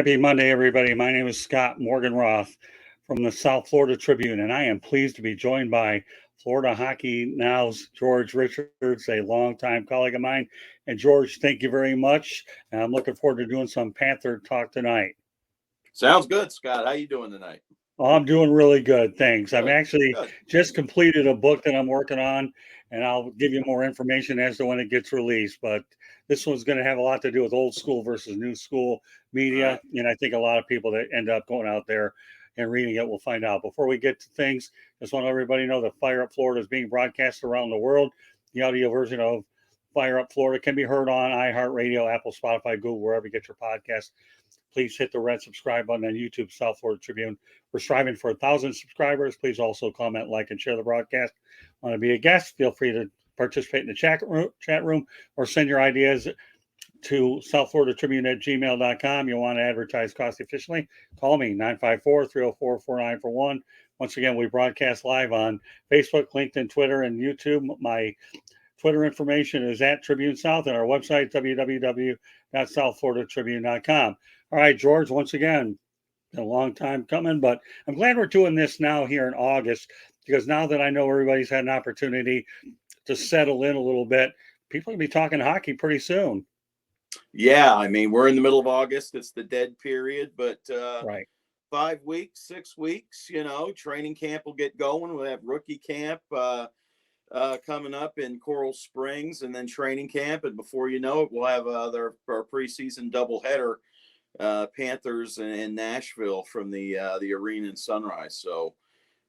Happy Monday, everybody. My name is Scott Morganroth from the South Florida Tribune, and I am pleased to be joined by Florida Hockey Now's George Richards, a longtime colleague of mine. And George, thank you very much. And I'm looking forward to doing some Panther talk tonight. Sounds good, Scott. How you doing tonight? Oh, I'm doing really good, thanks. I've actually Good. just completed a book that I'm working on, and I'll give you more information as to when it gets released. But this one's going to have a lot to do with old school versus new school media, Right. and I think a lot of people that end up going out there and reading it will find out. Before we get to things, just want to let everybody know that Fire Up Florida is being broadcast around the world. The audio version of Fire Up Florida can be heard on iHeartRadio, Apple, Spotify, Google, wherever you get your podcast. Please hit the red subscribe button on YouTube, South Florida Tribune. We're striving for 1,000 subscribers. Please also comment, like, and share the broadcast. Want to be a guest? Feel free to participate in the chat room or send your ideas to southfloridatribune@gmail.com. You want to advertise cost efficiently? Call me, 954-304-4941. Once again, we broadcast live on Facebook, LinkedIn, Twitter, and YouTube. My Twitter information is at Tribune South, and our website, www.southfloridatribune.com. All right, George, once again, a long time coming, but I'm glad we're doing this now here in August, because now that I know everybody's had an opportunity to settle in a little bit, people will be talking hockey pretty soon. Yeah, I mean, we're in the middle of August. It's the dead period, but Right. 5 weeks, 6 weeks, training camp will get going. We'll have rookie camp coming up in Coral Springs, and then training camp. And before you know it, we'll have our preseason doubleheader, Panthers in Nashville from the arena in Sunrise. So,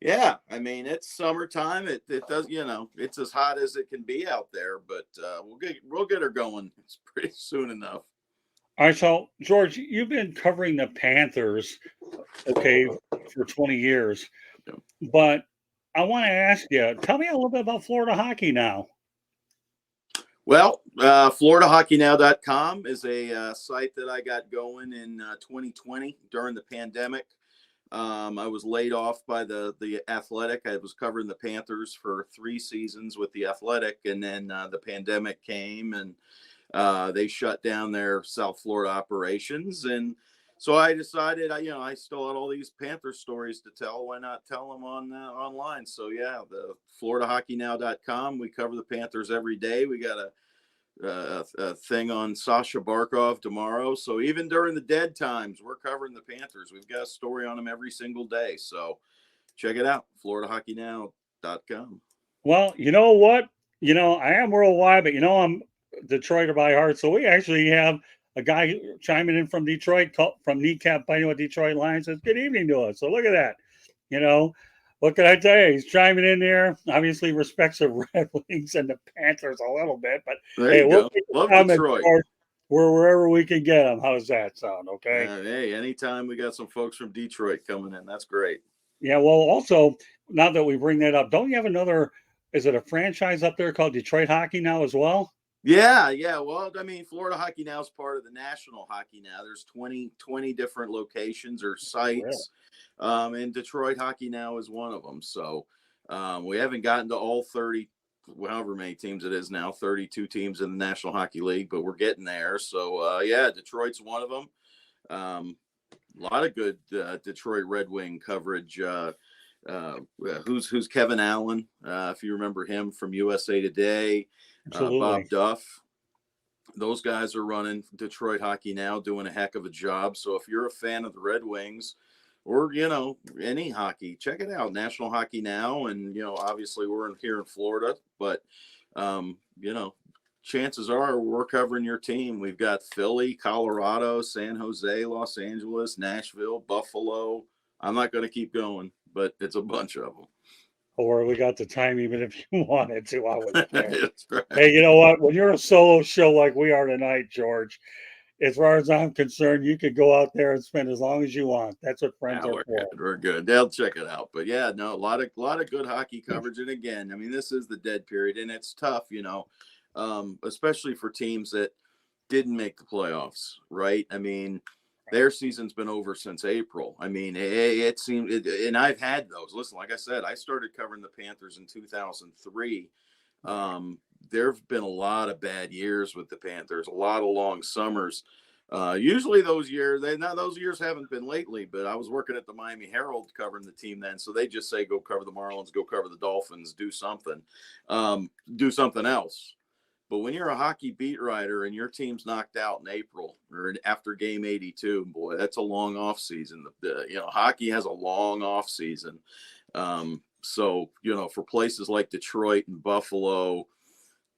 yeah, I mean, it's summertime. It does, it's as hot as it can be out there, but we'll get her going. It's pretty soon enough. All right, so George, you've been covering the Panthers, okay, for 20 years, but I want to ask you, tell me a little bit about Florida Hockey Now. Well, floridahockeynow.com is a site that I got going in 2020 during the pandemic. I was laid off by the Athletic. I was covering the Panthers for 3 seasons with the Athletic, and then the pandemic came, and they shut down their South Florida operations. And so I decided, I still had all these Panther stories to tell. Why not tell them online? So, yeah, the floridahockeynow.com. We cover the Panthers every day. We got a thing on Sashabarkov tomorrow. So even during the dead times, we're covering the Panthers. We've got a story on them every single day. So check it out, floridahockeynow.com. Well, you know what? I am worldwide, but I'm Detroiter by heart. So we actually have a guy chiming in from Detroit, from Kneecap Fighting with Detroit Lions, says good evening to us. So look at that. What can I tell you? He's chiming in there. Obviously respects the Red Wings and the Panthers a little bit, but there you go. Love Detroit. Wherever we can get them. How does that sound? Okay. Hey, anytime we got some folks from Detroit coming in, that's great. Yeah. Well, also, now that we bring that up, don't you have is it a franchise up there called Detroit Hockey Now as well? Yeah. Well, I mean, Florida Hockey Now is part of the National Hockey Now. There's 20 different locations or sites. Really? And Detroit Hockey Now is one of them. So we haven't gotten to all 30, however many teams it is now, 32 teams in the National Hockey League, but we're getting there. So, yeah, Detroit's one of them. A lot of good Detroit Red Wing coverage. Who's Kevin Allen? If you remember him from USA Today. Bob Duff. Those guys are running Detroit Hockey Now, doing a heck of a job. So if you're a fan of the Red Wings or, any hockey, check it out. National Hockey Now. And, obviously we're here in Florida, but, chances are we're covering your team. We've got Philly, Colorado, San Jose, Los Angeles, Nashville, Buffalo. I'm not going to keep going, but it's a bunch of them. Or we got the time, even if you wanted to, I would say. That's right. Hey, you know what? When you're a solo show like we are tonight, George, as far as I'm concerned, you could go out there and spend as long as you want. That's what friends are for. We're good. They'll check it out. But yeah, no, a lot of good hockey coverage. And again, I mean, this is the dead period, and it's tough, especially for teams that didn't make the playoffs, right? I mean, their season's been over since April. I mean, it seemed, and I've had those. Listen, like I said, I started covering the Panthers in 2003. There have been a lot of bad years with the Panthers, a lot of long summers. Usually those years, those years haven't been lately, but I was working at the Miami Herald covering the team then. So they just say, go cover the Marlins, go cover the Dolphins, do something else. But when you're a hockey beat writer and your team's knocked out in April or after game 82, boy, that's a long off season. Hockey has a long off season. So, for places like Detroit and Buffalo,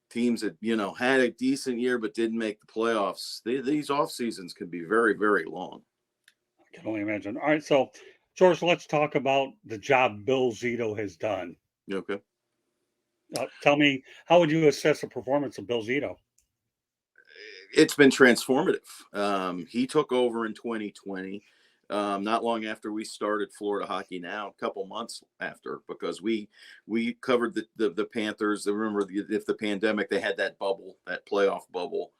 teams that, had a decent year but didn't make the playoffs, these off seasons can be very, very long. I can only imagine. All right, so George, let's talk about the job Bill Zito has done. Okay. Tell me, how would you assess the performance of Bill Zito? It's been transformative. He took over in 2020. Not long after we started Florida Hockey Now, a couple months after, because we covered the Panthers. Remember, if the pandemic, they had that bubble, that playoff bubble.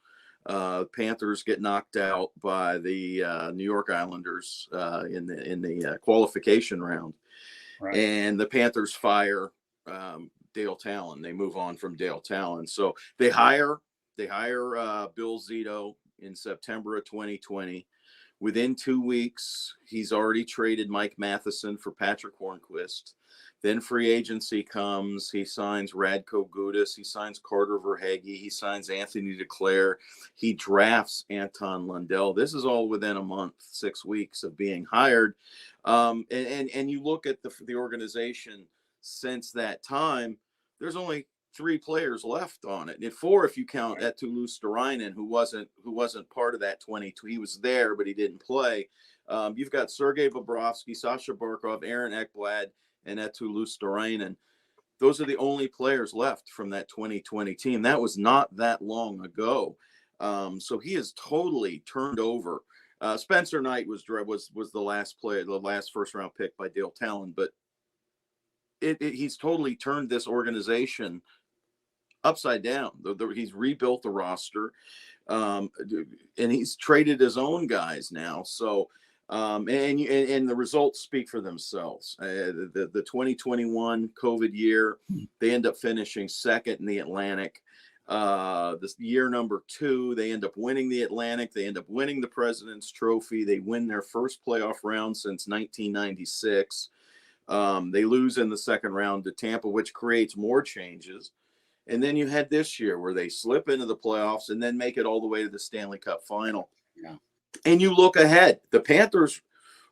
Panthers get knocked out by the New York Islanders in the qualification round, right. And the Panthers fire daletallon. They move on from daletallon, so they hire Bill Zito in September of 2020. Within 2 weeks, he's already traded Mike Matheson for Patrick Hornquist. Then free agency comes. He signs Radko Gudas. He signs Carter Verhaeghe. He signs Anthony DeClaire. He drafts Anton Lundell. This is all within a month, 6 weeks of being hired. And you look at the organization since that time, there's only 3 players left on it, and 4 if you count Eetu Luostarinen, who wasn't part of that 22. He was there, but he didn't play. You've got Sergeibobrovsky, Sashabarkov, Aaron Ekblad, and Eetu Luostarinen. Those are the only players left from that 2020 team. That was not that long ago. So he has totally turned over. Spencerknight was the last player, the last first round pick by daletallon, but he's totally turned this organization upside down. He's rebuilt the roster, and he's traded his own guys now. So, and the results speak for themselves. The 2021 COVID year, they end up finishing second in the Atlantic. This year number 2, they end up winning the Atlantic. They end up winning the President's Trophy. They win their first playoff round since 1996. They lose in the second round to Tampa, which creates more changes. And then you had this year where they slip into the playoffs and then make it all the way to the Stanley Cup final. Yeah. And you look ahead, the Panthers,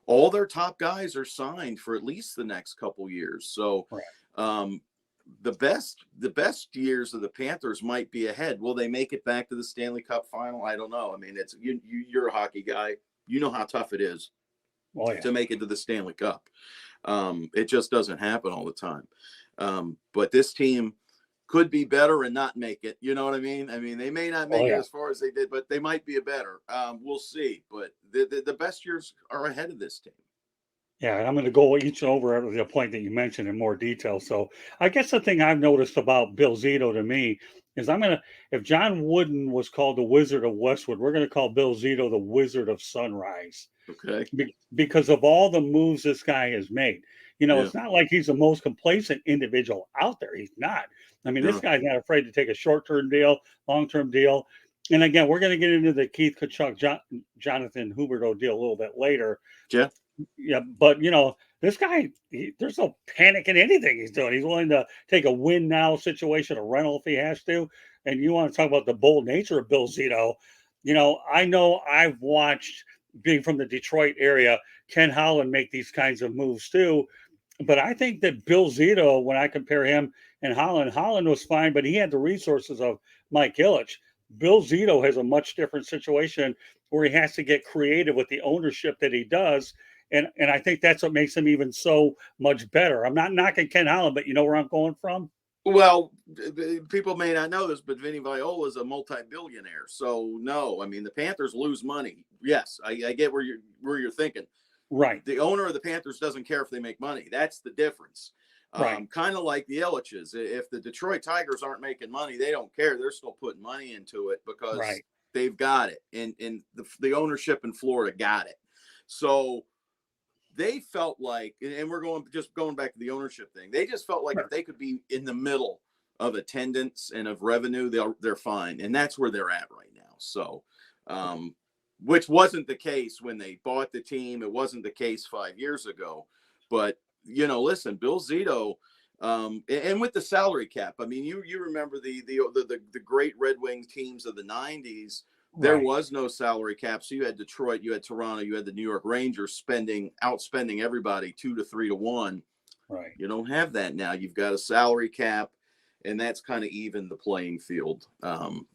all their top guys are signed for at least the next couple years. So the best years of the Panthers might be ahead. Will they make it back to the Stanley Cup final? I don't know. I mean, you're a hockey guy. You know how tough it is to make it to the Stanley Cup. It just doesn't happen all the time. But this team could be better and not make it. You know what I mean? I mean, they may not make it as far as they did, but they might be better. We'll see. But the best years are ahead of this team. Yeah, and I'm going to go each over the point that you mentioned in more detail. So I guess the thing I've noticed about Bill Zito to me is if John Wooden was called the Wizard of Westwood, we're going to call Bill Zito the Wizard of Sunrise. Okay. Because of all the moves this guy has made. It's not like he's the most complacent individual out there. He's not. I mean, this guy's not afraid to take a short-term deal, long-term deal. And again, we're going to get into the Keith Tkachuk, Jonathan Huberdeau deal a little bit later. Yeah. Yeah, but this guy, there's no panic in anything he's doing. He's willing to take a win now situation, a rental if he has to. And you want to talk about the bold nature of Bill Zito. I know I've watched, being from the Detroit area, Ken Holland make these kinds of moves too. But I think that Bill Zito, when I compare him and Holland was fine, but he had the resources of Mike Ilitch. Bill Zito has a much different situation where he has to get creative with the ownership that he does. And I think that's what makes him even so much better. I'm not knocking Ken Holland, but you know where I'm going from? Well, people may not know this, but Vinny Viola is a multi-billionaire. So no, I mean, the Panthers lose money. Yes, I get where you're thinking. Right. The owner of the Panthers doesn't care if they make money. That's the difference. Right. Kind of like the Ilitches. If the Detroit Tigers aren't making money, they don't care. They're still putting money into it because they've got it. And the ownership in Florida got it. So they felt like, and we're going back to the ownership thing. They just felt like if they could be in the middle of attendance and of revenue, they're fine. And that's where they're at right now. So which wasn't the case when they bought the team. It wasn't the case 5 years ago. But, listen, Billzito, and with the salary cap, I mean, you remember the great Red Wing teams of the 90s. There was no salary cap. So you had Detroit, you had Toronto, you had the New York Rangers outspending everybody 2 to 3 to 1. Right. You don't have that now. You've got a salary cap, and that's kind of even the playing field.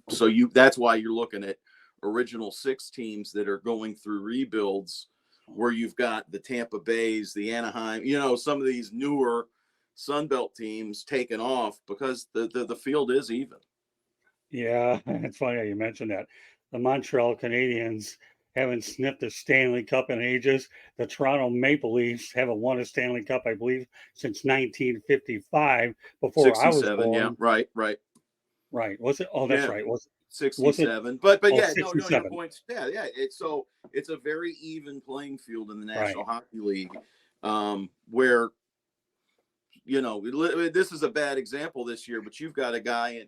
So that's why you're looking at original 6 teams that are going through rebuilds, where you've got the Tampa Bays, the Anaheim, some of these newer Sunbelt teams taking off because the field is even. Yeah, it's funny how you mentioned that. The Montreal Canadiens haven't sniffed a Stanley Cup in ages. The Toronto Maple Leafs haven't won a Stanley Cup, I believe, since 1955, before 67, I was born. Yeah, right. Right. Was it? Oh, that's right. Was 67. But yeah, 67. no, your points. Yeah. It's a very even playing field in the National Hockey League, where this is a bad example this year, but you've got a guy,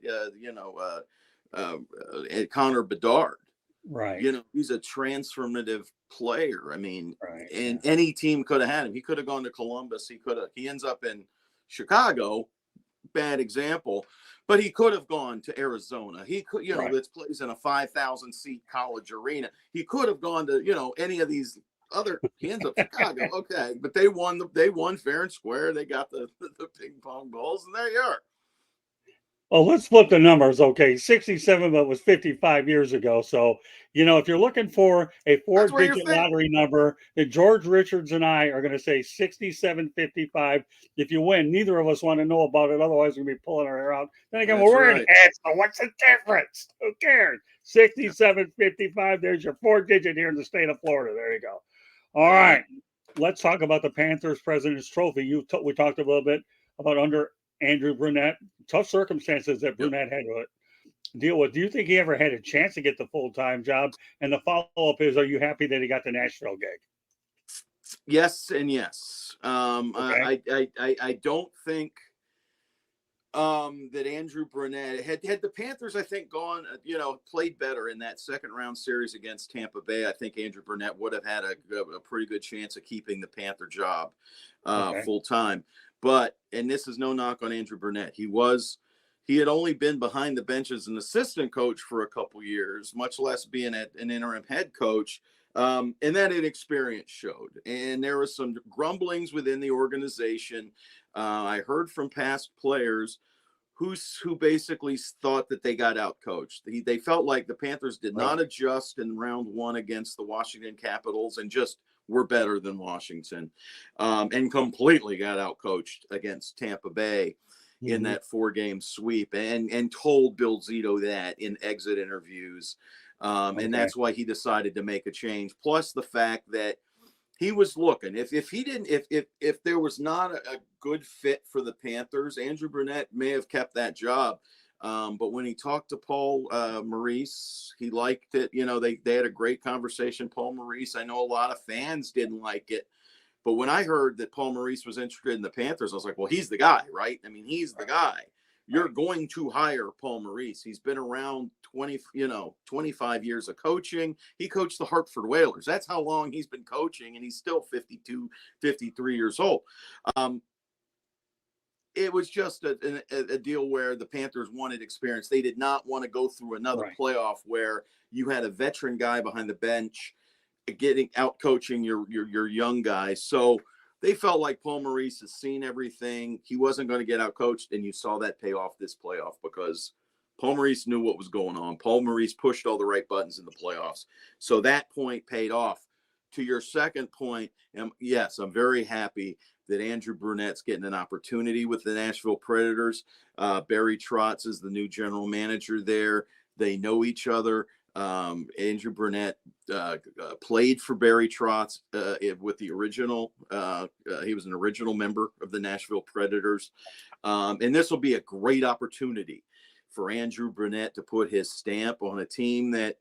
Connor Bedard. Right. He's a transformative player. I mean, and any team could have had him. He could have gone to Columbus. He ends up in Chicago. Bad example, but he could have gone to Arizona. He could, this plays in a 5,000 seat college arena. He could have gone to, any of these other. He ends up Chicago. Okay, but they won fair and square. They got the ping pong balls, and there you are. Well, let's flip the numbers. Okay, 67, but was 55 years ago. So, if you're looking for a 4-digit lottery number, that George Richards and I are going to say 6755. If you win, neither of us want to know about it. Otherwise, we're going to be pulling our hair out. Then again, we're in heads. So what's the difference? Who cares? 6755. There's your 4-digit here in the state of Florida. There you go. All right. Let's talk about the Panthers President's Trophy. We talked a little bit about under Andrew Brunette. Tough circumstances that Brunette had to deal with. Do you think he ever had a chance to get the full-time job? And the follow-up is, are you happy that he got the Nashville gig? Yes and yes. I don't think that Andrew Brunette had the Panthers, I think, gone, played better in that second-round series against Tampa Bay. I think Andrew Brunette would have had a pretty good chance of keeping the Panther job full-time. But, and this is no knock on Andrew Brunette. He had only been behind the bench as an assistant coach for a couple years, much less being an interim head coach. And that inexperience showed. And there were some grumblings within the organization. I heard from past players who basically thought that they got out coached. They felt like the Panthers did not adjust in round 1 against the Washington Capitals and just were better than Washington, and completely got out coached against Tampa Bay in that 4-game sweep, and told Billzito that in exit interviews. And that's why he decided to make a change. Plus the fact that he was looking, if there was not a good fit for the Panthers, Andrew Brunette may have kept that job. But when he talked to Paul Maurice, he liked it. They had a great conversation. Paul Maurice, I know a lot of fans didn't like it. But when I heard that Paul Maurice was interested in the Panthers, I was like, well, he's the guy, right? I mean, he's the guy. You're going to hire Paul Maurice. He's been around 25 years of coaching. He coached the Hartford Whalers. That's how long he's been coaching, and he's still 52, 53 years old. It was just a deal where the Panthers wanted experience. They did not want to go through another playoff where you had a veteran guy behind the bench getting out coaching your young guys. So they felt like Paul Maurice has seen everything. He wasn't going to get out coached, and you saw that pay off this playoff because Paul Maurice knew what was going on. Paul Maurice pushed all the right buttons in the playoffs. So that point paid off. To your second point, yes, I'm very happy that Andrew Brunette's getting an opportunity with the Nashville Predators. Barry Trotz is the new general manager there. They know each other. Andrew Brunette played for Barry Trotz with the original. He was an original member of the Nashville Predators. And this will be a great opportunity for Andrew Brunette to put his stamp on a team that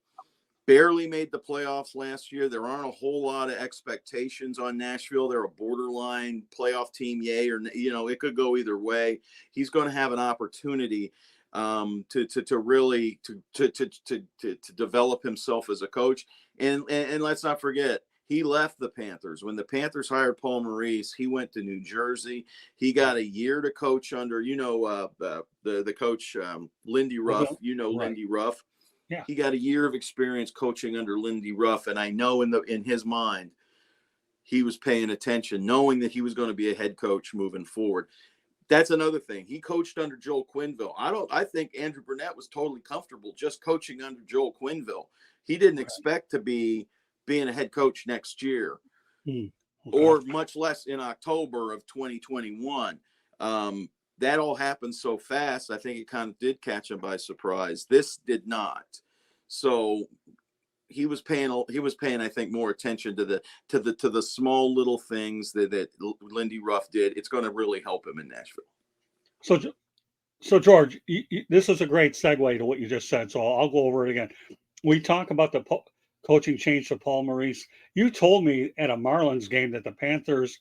barely made the playoffs last year. There aren't a whole lot of expectations on Nashville. They're a borderline playoff team, yay, or, it could go either way. He's going to have an opportunity to really to develop himself as a coach. And let's not forget, he left the Panthers. When the Panthers hired Paul Maurice, he went to New Jersey. He got a year to coach under, the coach, Lindy Ruff, Right. Lindy Ruff. Yeah. He got a year of experience coaching under Lindy Ruff. And I know in his mind, he was paying attention, knowing that he was going to be a head coach moving forward. That's another thing. He coached under Joel Quenneville. I think Andrew Brunette was totally comfortable just coaching under Joel Quenneville. He didn't expect to be being a head coach next year, or much less in October of 2021. That all happened so fast. I think it kind of did catch him by surprise. This did not. So he was paying, I think, more attention to the small little things that Lindy Ruff did. It's going to really help him in Nashville. So George, this is a great segue to what you just said. So I'll go over it again. We talk about the coaching change to Paul Maurice. You told me at a Marlins game that the Panthers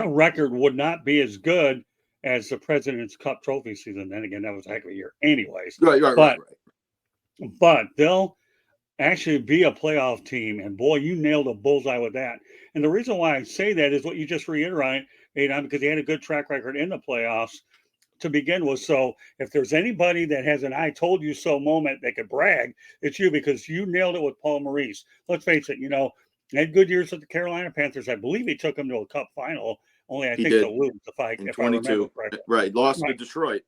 record would not be as good as the President's Cup trophy season. Then again, that was a heck of a year anyways. Right. But they'll actually be a playoff team. And boy, you nailed a bullseye with that. And the reason why I say that is what you just reiterated, because they had a good track record in the playoffs to begin with. So if there's anybody that has an I told you so moment that could brag, it's you, because you nailed it with Paul Maurice. Let's face it, had good years with the Carolina Panthers. I believe he took them to a Cup final, only I think to lose if I remember correctly. Right, lost to Detroit.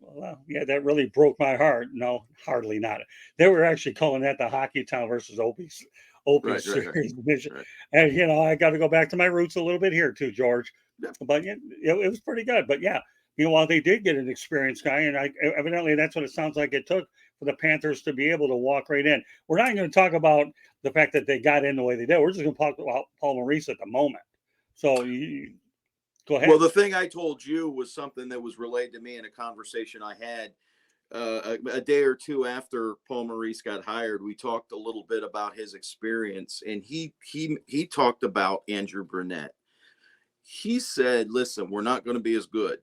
Well, yeah, that really broke my heart. No, hardly not. They were actually calling that the Hockey Town versus Opie series. Right. And, I got to go back to my roots a little bit here too, George. Yeah. But it was pretty good. But yeah, while they did get an experienced guy, and evidently that's what it sounds like it took for the Panthers to be able to walk right in. We're not going to talk about the fact that they got in the way they did. We're just going to talk about Paul Maurice at the moment. So go ahead. Well, the thing I told you was something that was relayed to me in a conversation I had a day or two after Paul Maurice got hired. We talked a little bit about his experience, and he talked about Andrew Brunette. He said, listen, we're not going to be as good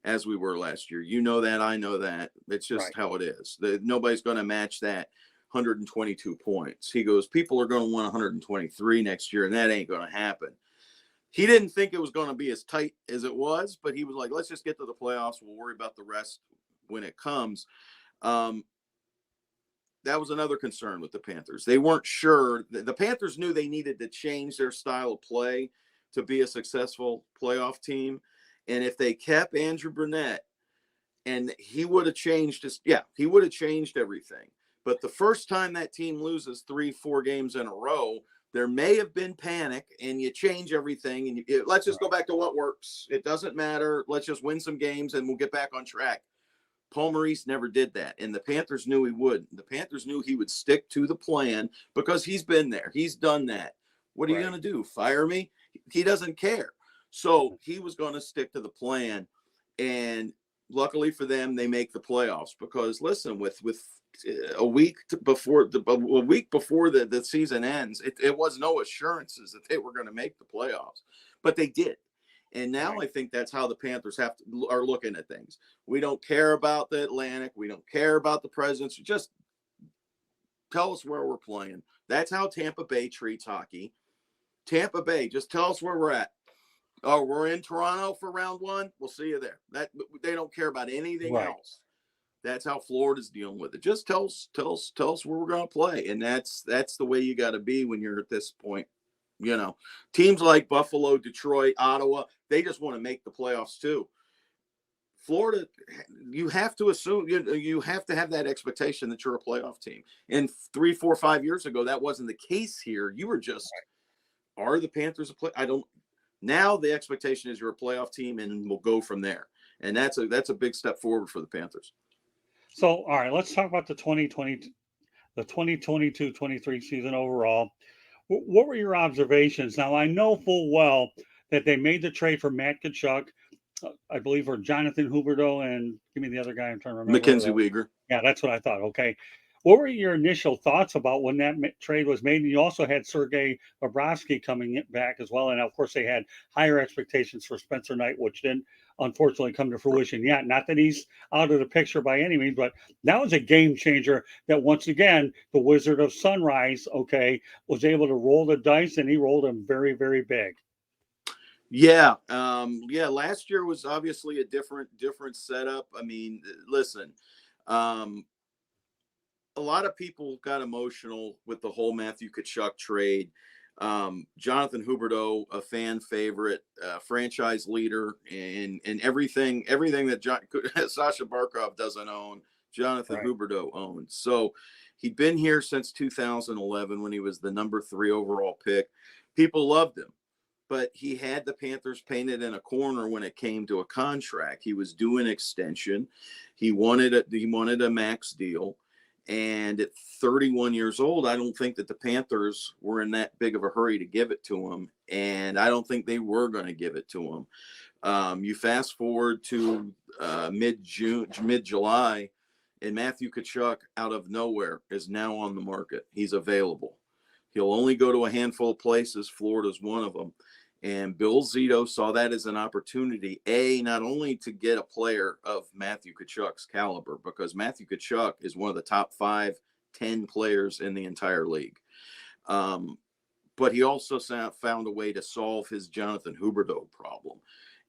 as we were last year. You know that. I know that. It's just how it is. Nobody's going to match that 122 points. He goes, people are going to want 123 next year, and that ain't going to happen. He didn't think it was going to be as tight as it was, but he was like, let's just get to the playoffs. We'll worry about the rest when it comes. That was another concern with the Panthers. They weren't sure. The Panthers knew they needed to change their style of play to be a successful playoff team. And if they kept Andrew Brunette, and he would have changed he would have changed everything. But the first time that team loses 3-4 games in a row, there may have been panic, and you change everything. And let's just go back to what works. It doesn't matter. Let's just win some games and we'll get back on track. Paul Maurice never did that. And the Panthers knew he would. The Panthers knew he would stick to the plan because he's been there. He's done that. What are you going to do? Fire me? He doesn't care. So he was going to stick to the plan. And luckily for them, they make the playoffs because, listen, with a week before the season ends, it was no assurances that they were going to make the playoffs, but they did. And now I think that's how the Panthers are looking at things. We don't care about the Atlantic. We don't care about the Presidents. Just tell us where we're playing. That's how Tampa Bay treats hockey. Tampa Bay, just tell us where we're at. Oh, we're in Toronto for round one. We'll see you there. They don't care about anything else. That's how Florida's dealing with it. Just tell us where we're going to play. And that's the way you got to be when you're at this point. Teams like Buffalo, Detroit, Ottawa, they just want to make the playoffs too. Florida, you have to assume, you have to have that expectation that you're a playoff team. And 3, 4, 5 years ago, that wasn't the case here. You were just, are the Panthers a play? Now the expectation is you're a playoff team, and we'll go from there. And that's a big step forward for the Panthers. So, all right, let's talk about the 2022-23 season overall. What were your observations? Now, I know full well that they made the trade for Matt-Kacuk, I believe, for Jonathan Huberdeau, and give me the other guy I'm trying to remember. Mackenzie Weegar. Yeah, that's what I thought. Okay. What were your initial thoughts about when that trade was made? And you also had Sergeibobrovsky coming back as well. And, of course, they had higher expectations for Spencerknight, which didn't unfortunately come to fruition yet. Not that he's out of the picture by any means, but that was a game changer that once again, the Wizard of Sunrise, okay, was able to roll the dice, and he rolled them very, very big. Yeah. Last year was obviously a different setup. I mean, listen, a lot of people got emotional with the whole Matthew Tkachuk trade. Jonathan Huberdeau, a fan favorite, franchise leader, and everything that Sashabarkov doesn't own, Jonathan Huberdeau owns. So he'd been here since 2011 when he was the number 3 overall pick. People loved him, but he had the Panthers painted in a corner when it came to a contract. He was due an extension. He wanted a max deal. And at 31 years old, I don't think that the Panthers were in that big of a hurry to give it to him. And I don't think they were going to give it to him. You fast forward to mid-July, and Matthew Tkachuk, out of nowhere, is now on the market. He's available. He'll only go to a handful of places. Florida's one of them. And billzito saw that as an opportunity, not only to get a player of Matthew Tkachuk's caliber, because Matthew Tkachuk is one of the top 5-10 players in the entire league. But he also found a way to solve his Jonathan Huberdeau problem.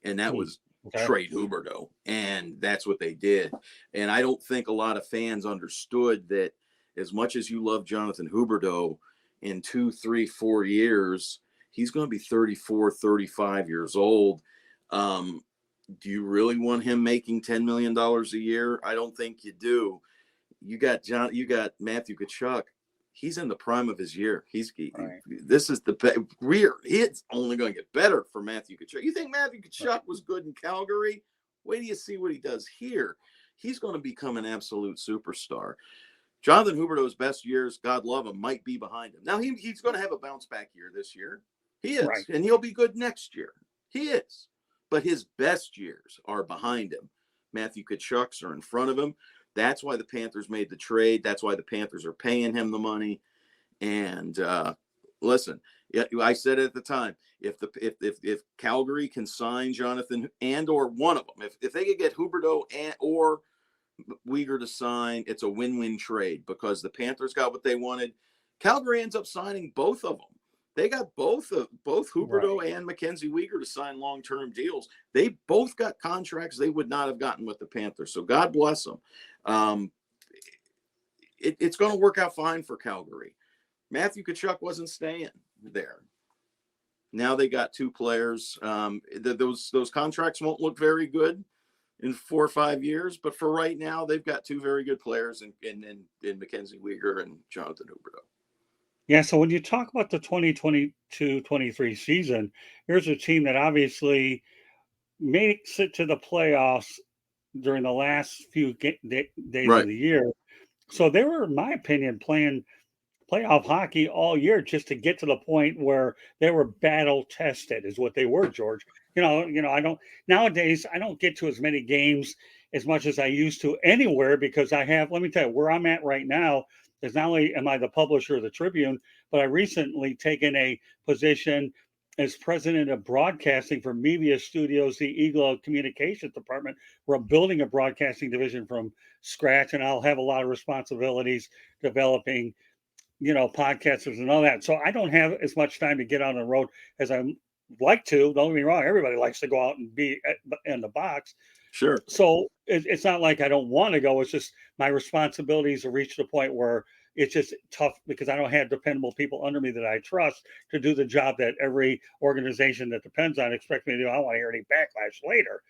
And that was trade Huberdeau. And that's what they did. And I don't think a lot of fans understood that as much as you love Jonathan Huberdeau, in 2, 3, 4 years, he's going to be 34, 35 years old. Do you really want him making $10 million a year? I don't think you do. You got Matthew Tkachuk. He's in the prime of his year. This is it's only going to get better for Matthew Tkachuk. You think Matthew Tkachuk was good in Calgary? Wait till you see what he does here. He's going to become an absolute superstar. Jonathan Huberdeau's best years, God love him, might be behind him. Now, he's going to have a bounce-back year this year. He is, and he'll be good next year. He is. But his best years are behind him. Matthew Tkachuk's are in front of him. That's why the Panthers made the trade. That's why the Panthers are paying him the money. And listen, I said it at the time, if Calgary can sign Jonathan or one of them, if they could get Huberdeau or Weegar to sign, it's a win-win trade because the Panthers got what they wanted. Calgary ends up signing both of them. They got both Huberdeau and Mackenzie Weegar to sign long-term deals. They both got contracts they would not have gotten with the Panthers. So God bless them. It's going to work out fine for Calgary. Matthew Tkachuk wasn't staying there. Now they got 2 players. Those contracts won't look very good in 4 or 5 years, but for right now, they've got 2 very good players in Mackenzie Weegar and Jonathan Huberdeau. Yeah, so when you talk about the 2022-23 season, here's a team that obviously makes it to the playoffs during the last few days of the year. So they were, in my opinion, playing playoff hockey all year just to get to the point where they were battle tested is what they were, George. Nowadays I don't get to as many games as much as I used to anywhere because let me tell you, where I'm at right now is not only am I the publisher of the Tribune, but I recently taken a position as president of broadcasting for Media Studios, the Eagle Communications Department. We're building a broadcasting division from scratch, and I'll have a lot of responsibilities developing podcasters and all that. So I don't have as much time to get on the road as I like to. Don't get me wrong. Everybody likes to go out and be in the box. Sure. So it's not like I don't want to go. It's just my responsibilities have reached a point where it's just tough because I don't have dependable people under me that I trust to do the job that every organization that depends on expects me to do. I don't want to hear any backlash later.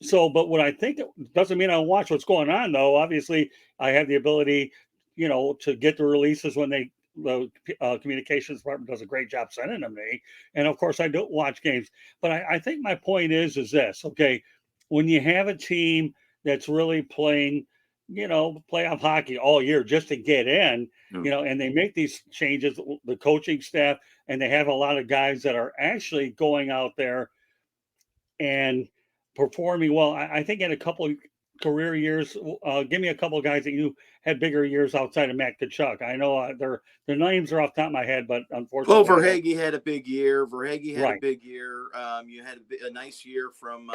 So, but what I think, it doesn't mean I don't watch what's going on, though. Obviously, I have the ability, to get the releases when the communications department does a great job sending them to me. And of course, I don't watch games. But I think my point is this, okay, when you have a team that's really playing, playoff hockey all year just to get in, and they make these changes, the coaching staff, and they have a lot of guys that are actually going out there and performing well. I think in a couple career years, give me a couple of guys that you had bigger years outside of Matt-Kachuk. I know their names are off the top of my head, but unfortunately, well, Verhaeghe had a big year. Verhaeghe had right. a big year. You had a nice year from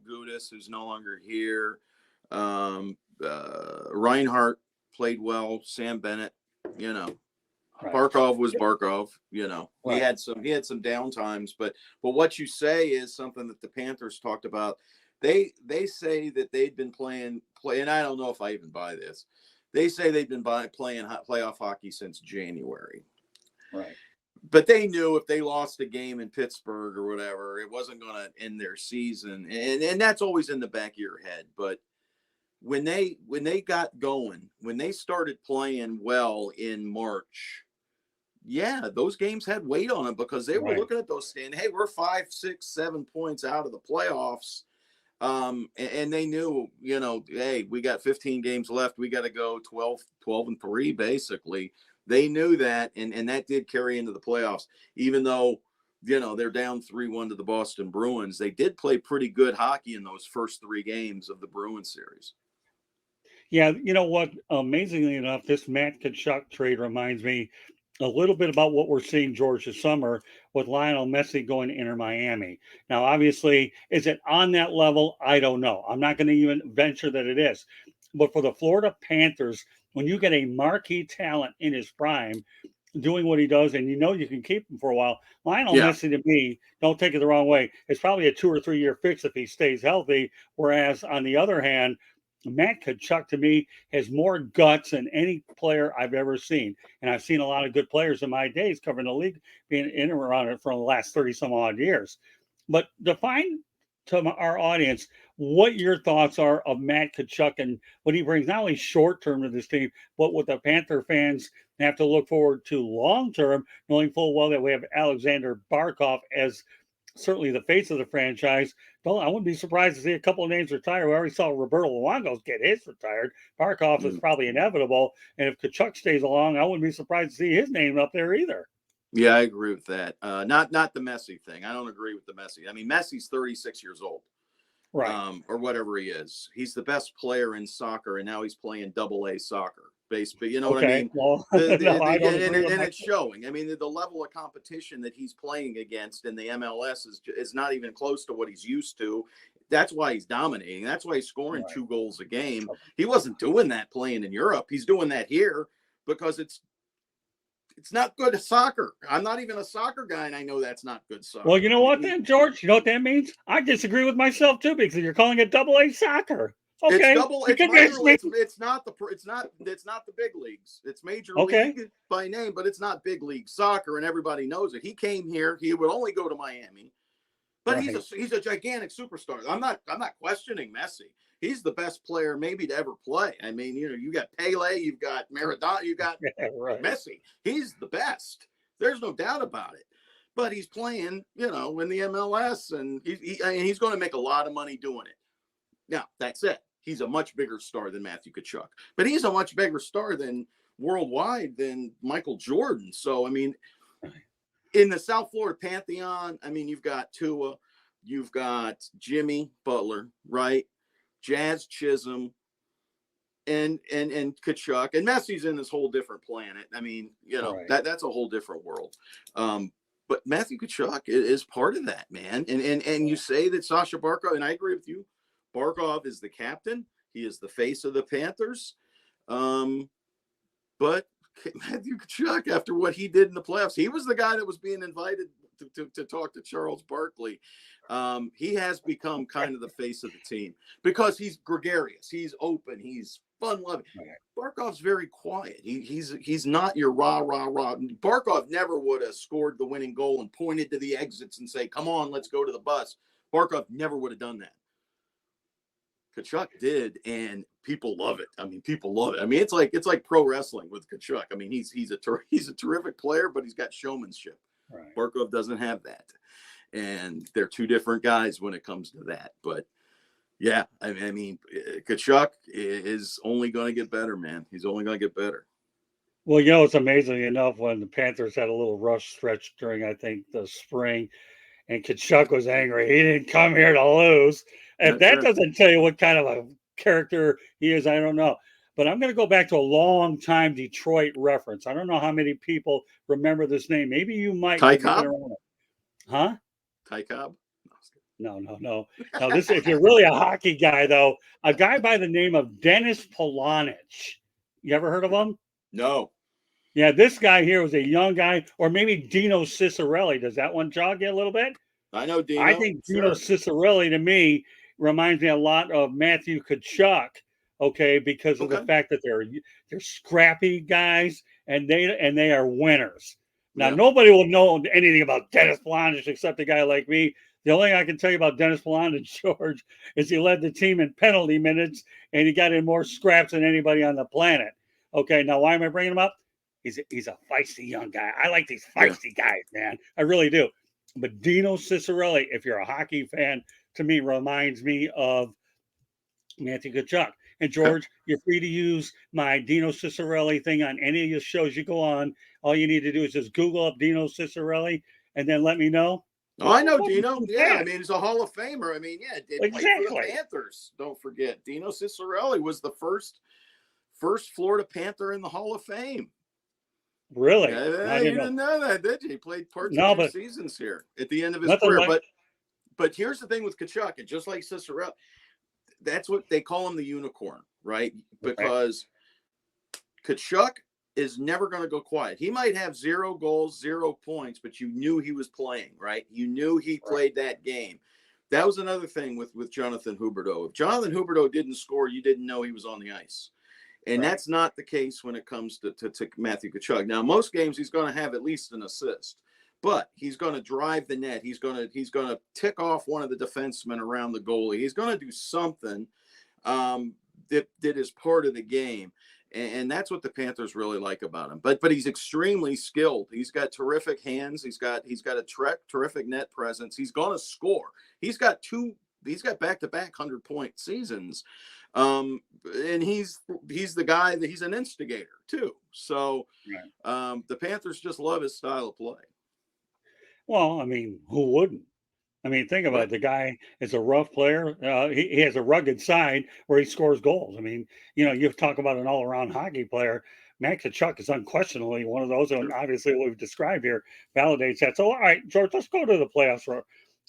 Gudis, who's no longer here. Reinhardt played well. Sam Bennett, you know. Right. Barkov was Barkov, you know. Right. He had some down times, but what you say is something that the Panthers talked about. They say that they'd been playing, and I don't know if I even buy this. They say they've been playing playoff hockey since January. Right. But they knew if they lost a game in Pittsburgh or whatever, it wasn't going to end their season, and that's always in the back of your head. But when they got going, when they started playing well in March, yeah, those games had weight on them because they were looking at those saying, hey, we're 5, 6, 7 points out of the playoffs. And they knew, you know, hey, we got 15 games left. We got to go 12-3, basically. They knew that, and that did carry into the playoffs. Even though, you know, they're down 3-1 to the Boston Bruins, they did play pretty good hockey in those first 3 games of the Bruins series. Yeah, you know what? Amazingly enough, this Matt-Kachuk trade reminds me a little bit about what we're seeing, George, this summer with Lionel Messi going to Inter Miami. Now, obviously, is it on that level? I don't know. I'm not going to even venture that it is. But for the Florida Panthers, when you get a marquee talent in his prime doing what he does, and you know you can keep him for a while, Lionel Messi, to me, don't take it the wrong way, it's probably a 2 or 3 year fix if he stays healthy. Whereas, on the other hand, Matt-Kachuk, to me, has more guts than any player I've ever seen. And I've seen a lot of good players in my days covering the league, being in and around it for the last 30-some-odd years. But define to our audience what your thoughts are of Matt-Kachuk and what he brings, not only short-term to this team, but what the Panther fans have to look forward to long-term, knowing full well that we have Alexander Barkov as certainly the face of the franchise. Well, I wouldn't be surprised to see a couple of names retire. We already saw Roberto Luongo's get his retired. Barkov is probably inevitable. And if Kachuk stays along, I wouldn't be surprised to see his name up there either. Yeah, I agree with that. Not the Messi thing. I don't agree with the Messi. I mean, Messi's 36 years old. Right. Or whatever he is. He's the best player in soccer, and now he's playing AA soccer. But you know what I mean? Well, and it's showing. I mean, the level of competition that he's playing against in the MLS is not even close to what he's used to. That's why he's dominating. That's why he's scoring 2 goals a game. He wasn't doing that playing in Europe. He's doing that here because it's not good soccer. I'm not even a soccer guy, and I know that's not good soccer. Well, you know what then, George? You know what that means? I disagree with myself too, because you're calling it AA soccer. Okay. It's not the big leagues. It's major league by name, but it's not big league soccer, and everybody knows it. He came here. He would only go to Miami, but he's a gigantic superstar. I'm not questioning Messi. He's the best player maybe to ever play. I mean, you know, you got Pele, you've got Maradona, you got Messi. He's the best. There's no doubt about it. But he's playing, you know, in the MLS, and he's going to make a lot of money doing it. Now, that's it. He's a much bigger star than Matthew Tkachuk, but he's a much bigger star than worldwide than Michael Jordan. So, I mean, in the South Florida Pantheon, I mean, you've got Tua, you've got Jimmy Butler, right? Jazz Chisholm, and Tkachuk, and Messi's in this whole different planet. I mean, you know, that's a whole different world. But Matthew Tkachuk is part of that, man. And you say that Sashabarkov, and I agree with you, Barkov is the captain. He is the face of the Panthers. But Matthew Tkachuk, after what he did in the playoffs, he was the guy that was being invited to talk to Charles Barkley. He has become kind of the face of the team because he's gregarious. He's open. He's fun-loving. Barkov's very quiet. He's not your rah. Barkov never would have scored the winning goal and pointed to the exits and say, come on, let's go to the bus. Barkov never would have done that. Tkachuk did, and people love it. I mean, people love it. I mean, it's like pro wrestling with Tkachuk. I mean, he's a terrific player, but he's got showmanship. Right. Barkov doesn't have that, and they're 2 different guys when it comes to that. But yeah, I mean, Tkachuk is only going to get better, man. He's only going to get better. Well, you know, it's amazing enough when the Panthers had a little rush stretch during, I think, the spring, and Tkachuk was angry. He didn't come here to lose. And that doesn't tell you what kind of a character he is, I don't know. But I'm going to go back to a long time Detroit reference. I don't know how many people remember this name. Maybe you might Ty because you've been Cobb? around it. Huh? Ty Cobb? No, no, no. Now, this, if you're really a hockey guy, though, a guy by the name of Dennis Polonich. You ever heard of him? No. Yeah, this guy here was a young guy, or maybe Dino Ciccarelli. Does that one jog you a little bit? I know Dino. I think Dino Sure. Ciccarelli to me reminds me a lot of Matttkacuk, okay, because of the fact that they're scrappy guys and they are winners. Now, Yeah. nobody will know anything about Dennis Polonich except a guy like me. The only thing I can tell you about Dennis Polonich, George, is he led the team in penalty minutes and he got in more scraps than anybody on the planet. Okay, now why am I bringing him up? He's a feisty young guy. I like these feisty guys, man. I really do. But Dino Ciccarelli, if you're a hockey fan, to me reminds me of Matttkacuk. And George, you're free to use my Dino Ciccarelli thing on any of your shows you go on. All you need to do is just Google up Dino Ciccarelli and then let me know. Oh, I know Dino. Yeah, I mean, he's a Hall of Famer. I mean, yeah, did play for the Panthers. Don't forget, Dino Ciccarelli was the first Florida Panther in the Hall of Fame. Really? Yeah, you didn't know that, did you? He played parts of 2 seasons here at the end of his career. But here's the thing with Tkachuk, and just like Ciccarelli, that's what they call him, the unicorn, right? Because Tkachuk is never going to go quiet. He might have 0 goals, 0 points, but you knew he was playing, right? You knew he played that game. That was another thing with Jonathan Huberdeau. If Jonathan Huberdeau didn't score, you didn't know he was on the ice. And that's not the case when it comes to Matthew Tkachuk. Now, most games he's going to have at least an assist, but he's going to drive the net. He's going to tick off one of the defensemen around the goalie. He's going to do something that is part of the game. And that's what the Panthers really like about him. But he's extremely skilled. He's got terrific hands. He's got a terrific net presence. He's going to score. He's got back-to-back 100-point seasons. And he's the guy that he's an instigator too. So the Panthers just love his style of play. Well, I mean, who wouldn't? I mean, think about it. The guy is a rough player. He has a rugged side where he scores goals. I mean, you talk about an all-around hockey player. Matt Tkachuk is unquestionably one of those, and obviously what we've described here validates that. So, all right, George, let's go to the playoffs.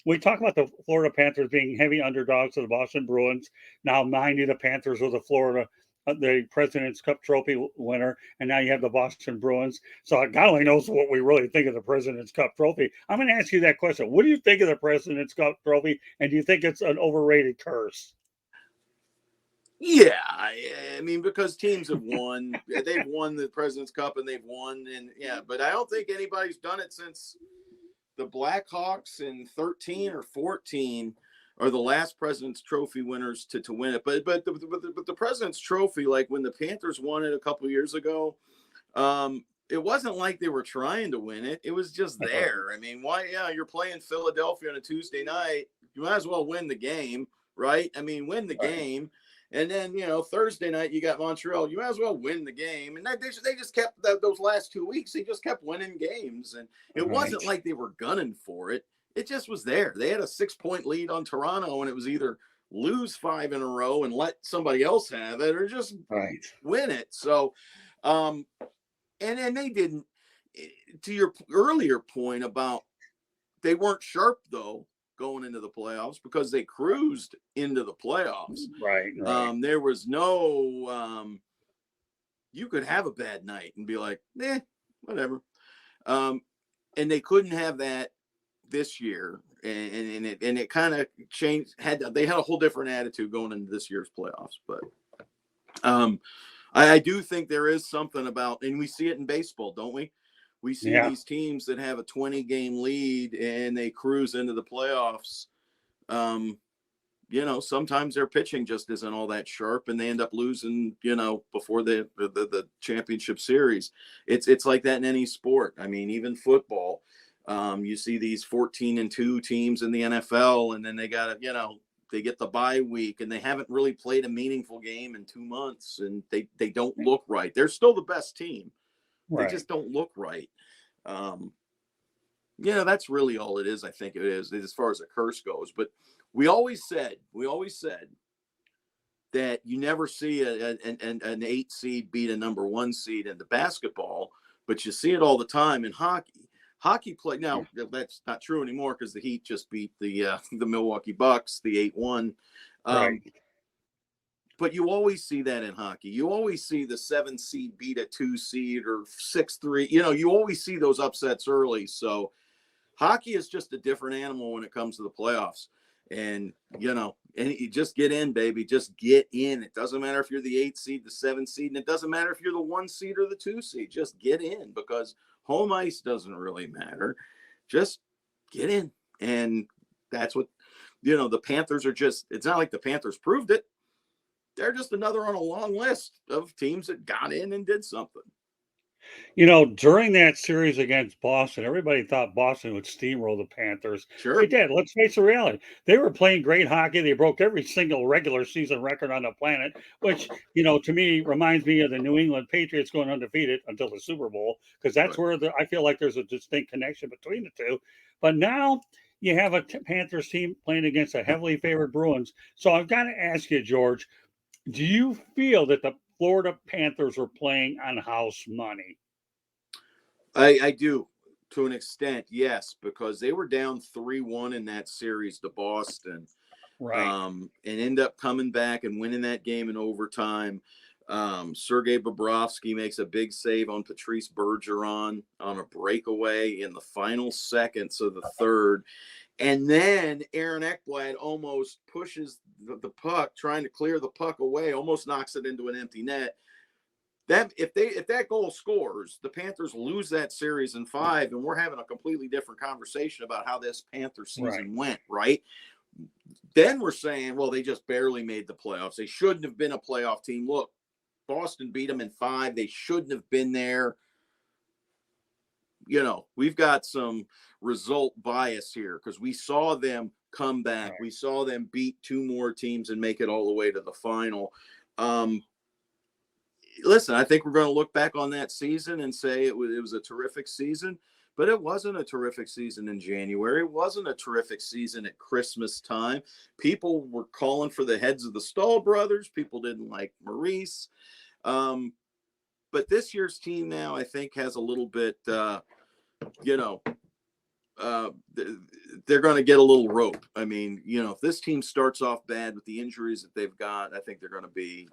We talk about the Florida Panthers being heavy underdogs to the Boston Bruins. Now, mind you, the Panthers were the President's Cup trophy winner, and now you have the Boston Bruins. So God only knows what we really think of the President's Cup trophy. I'm going to ask you that question. What do you think of the President's Cup trophy, and do you think it's an overrated curse? Yeah, I mean, because teams have won. They've won the President's Cup, and they've won. And but I don't think anybody's done it since the Blackhawks in 13 or 14 are the last President's Trophy winners to win it. But the President's Trophy, like when the Panthers won it a couple of years ago, it wasn't like they were trying to win it. It was just there. I mean, why? Yeah, you're playing Philadelphia on a Tuesday night. You might as well win the game, right? I mean, win the game. And then, Thursday night, you got Montreal. You might as well win the game. And they just kept those last 2 weeks. They just kept winning games. And it wasn't like they were gunning for it. It just was there. They had a 6-point lead on Toronto, and it was either lose 5 in a row and let somebody else have it or just win it. So, and they didn't, to your earlier point about they weren't sharp, though, going into the playoffs because they cruised into the playoffs. Right. There was no, you could have a bad night and be like, whatever. And they couldn't have that this year. And it kind of changed. They had a whole different attitude going into this year's playoffs. But I do think there is something about, and we see it in baseball, don't we? We see these teams that have a 20-game lead and they cruise into the playoffs. Sometimes their pitching just isn't all that sharp and they end up losing, before the championship series. It's like that in any sport. I mean, even football, you see these 14-2 teams in the NFL, and then they got they get the bye week and they haven't really played a meaningful game in 2 months, and they don't look right. They're still the best team. They just don't look right. That's really all it is. I think it is as far as a curse goes. But we always said that you never see an 8 seed beat a number 1 seed in the basketball, but you see it all the time in hockey. Hockey play now, that's not true anymore because the Heat just beat the Milwaukee Bucks, the 8-1. Right. But you always see that in hockey. You always see the 7 seed beat a 2 seed or 6-3. You always see those upsets early. So hockey is just a different animal when it comes to the playoffs. And you just get in, baby. Just get in. It doesn't matter if you're the 8 seed, the 7 seed, and it doesn't matter if you're the 1 seed or the 2 seed. Just get in, because home ice doesn't really matter. Just get in. And that's what, the Panthers are just, it's not like the Panthers proved it. They're just another on a long list of teams that got in and did something. During that series against Boston, everybody thought Boston would steamroll the Panthers. Sure. They did. Let's face the reality. They were playing great hockey. They broke every single regular season record on the planet, which, to me, reminds me of the New England Patriots going undefeated until the Super Bowl, because that's where I feel like there's a distinct connection between the two. But now you have a Panthers team playing against a heavily favored Bruins. So I've got to ask you, George, do you feel that the Florida Panthers were playing on house money? I do, to an extent, yes, because they were down 3-1 in that series to Boston, right? And end up coming back and winning that game in overtime. Sergeibobrovsky makes a big save on Patrice Bergeron on a breakaway in the final seconds of the third. And then Aaron Ekblad almost pushes the puck, trying to clear the puck away, almost knocks it into an empty net. If that goal scores, the Panthers lose that series in 5, and we're having a completely different conversation about how this Panther season went, right? Then we're saying, well, they just barely made the playoffs. They shouldn't have been a playoff team. Look, Boston beat them in 5. They shouldn't have been there. We've got some result bias here because we saw them come back. We saw them beat 2 more teams and make it all the way to the final. Listen, I think we're going to look back on that season and say it was a terrific season, but it wasn't a terrific season in January. It wasn't a terrific season at Christmas time. People were calling for the heads of the Stahl brothers. People didn't like Maurice. But this year's team now, I think, has a little bit, they're going to get a little rope. I mean, if this team starts off bad with the injuries that they've got, I think they're going to be,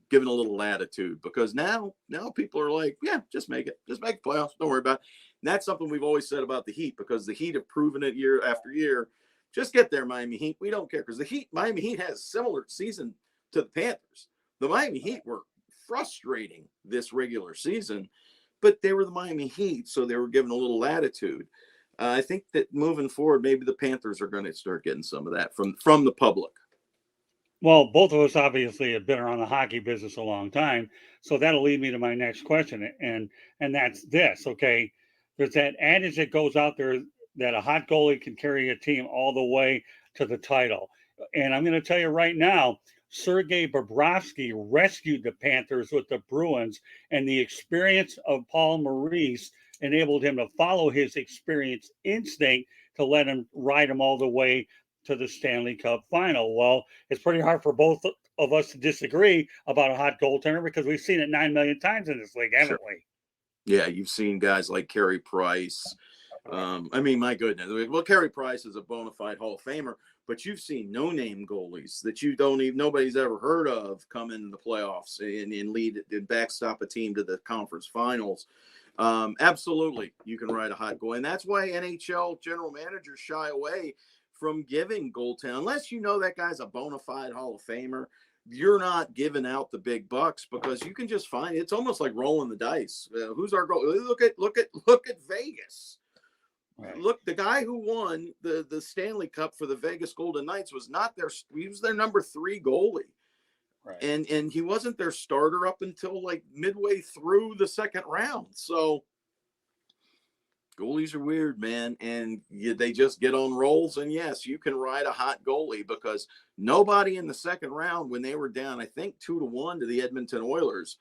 given a little latitude, because now people are like, yeah, just make the playoffs. Don't worry about it. And that's something we've always said about the Heat, because the Heat have proven it year after year. Just get there, Miami Heat. We don't care, because Miami Heat has a similar season to the Panthers. The Miami Heat were frustrating this regular season, but they were the Miami Heat, so they were given a little latitude. I think that moving forward, maybe the Panthers are going to start getting some of that from the public. Well, both of us obviously have been around the hockey business a long time, so that'll lead me to my next question, and that's this. Okay, there's that adage that goes out there that a hot goalie can carry a team all the way to the title, and I'm going to tell you right now, Sergei rescued the Panthers with the Bruins, and the experience of paulmaurice enabled him to follow his experience instinct to let him ride him all the way to the Stanley Cup final. Well, it's pretty hard for both of us to disagree about a hot goaltender, because we've seen it 9 million times in this league, haven't we? Yeah, you've seen guys like Carey Price. My goodness. Well, Carey Price is a bona fide Hall of Famer, but you've seen no-name goalies that nobody's ever heard of come into the playoffs and lead and backstop a team to the conference finals. Absolutely, you can ride a hot goalie, and that's why NHL general managers shy away from giving goaltending, unless that guy's a bona fide Hall of Famer. You're not giving out the big bucks, because you can just find it's almost like rolling the dice. Who's our goal? Look at Vegas. Right. Look, the guy who won the Stanley Cup for the Vegas Golden Knights was he was their number 3 goalie. Right. And he wasn't their starter up until like midway through the second round. So goalies are weird, man, and they just get on rolls. And yes, you can ride a hot goalie, because nobody in the second round, when they were down, I think 2-1 to the Edmonton Oilers,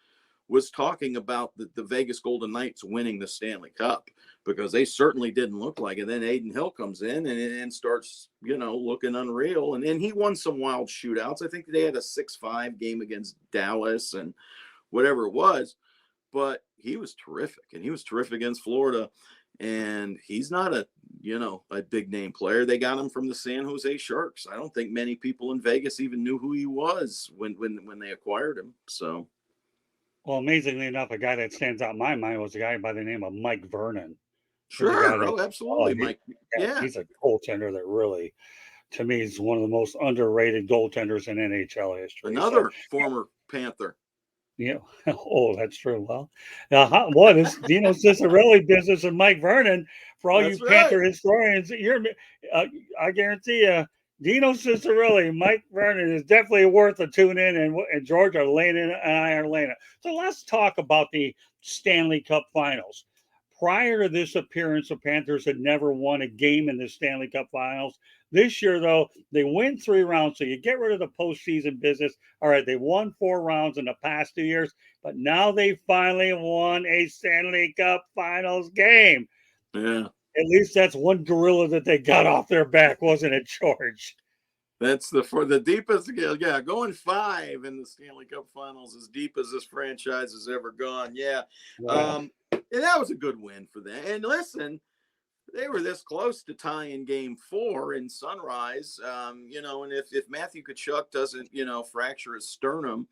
was talking about the Vegas Golden Knights winning the Stanley Cup, because they certainly didn't look like it. Then Aiden Hill comes in and starts, looking unreal. And he won some wild shootouts. I think they had a 6-5 game against Dallas and whatever it was, but he was terrific, and he was terrific against Florida. And he's not a big name player. They got him from the San Jose Sharks. I don't think many people in Vegas even knew who he was when they acquired him. So, well, amazingly enough, a guy that stands out in my mind was a guy by the name of Mike Vernon. Sure, absolutely, Mike. Yeah, he's a goaltender that really, to me, is one of the most underrated goaltenders in NHL history. Another former Panther. Yeah. Oh, that's true. Well, what is Dino Ciccarelli business and Mike Vernon? For all That's you right. Panther historians, I guarantee you, Dino Ciccarelli, Mike Vernon is definitely worth a tune in, and George are laying in, and I are laying it. So let's talk about the Stanley Cup Finals. Prior to this appearance, the Panthers had never won a game in the Stanley Cup Finals. This year, though, they win 3 rounds, so you get rid of the postseason business. All right, they won 4 rounds in the past 2 years, but now they finally won a Stanley Cup Finals game. Yeah. At least that's one gorilla that they got off their back, wasn't it, George? That's for the deepest. Yeah, going 5 in the Stanley Cup Finals, as deep as this franchise has ever gone. Yeah. Wow. And that was a good win for them. And listen, they were this close to tying game 4 in Sunrise. And if Matthew Tkachuk doesn't, fracture his sternum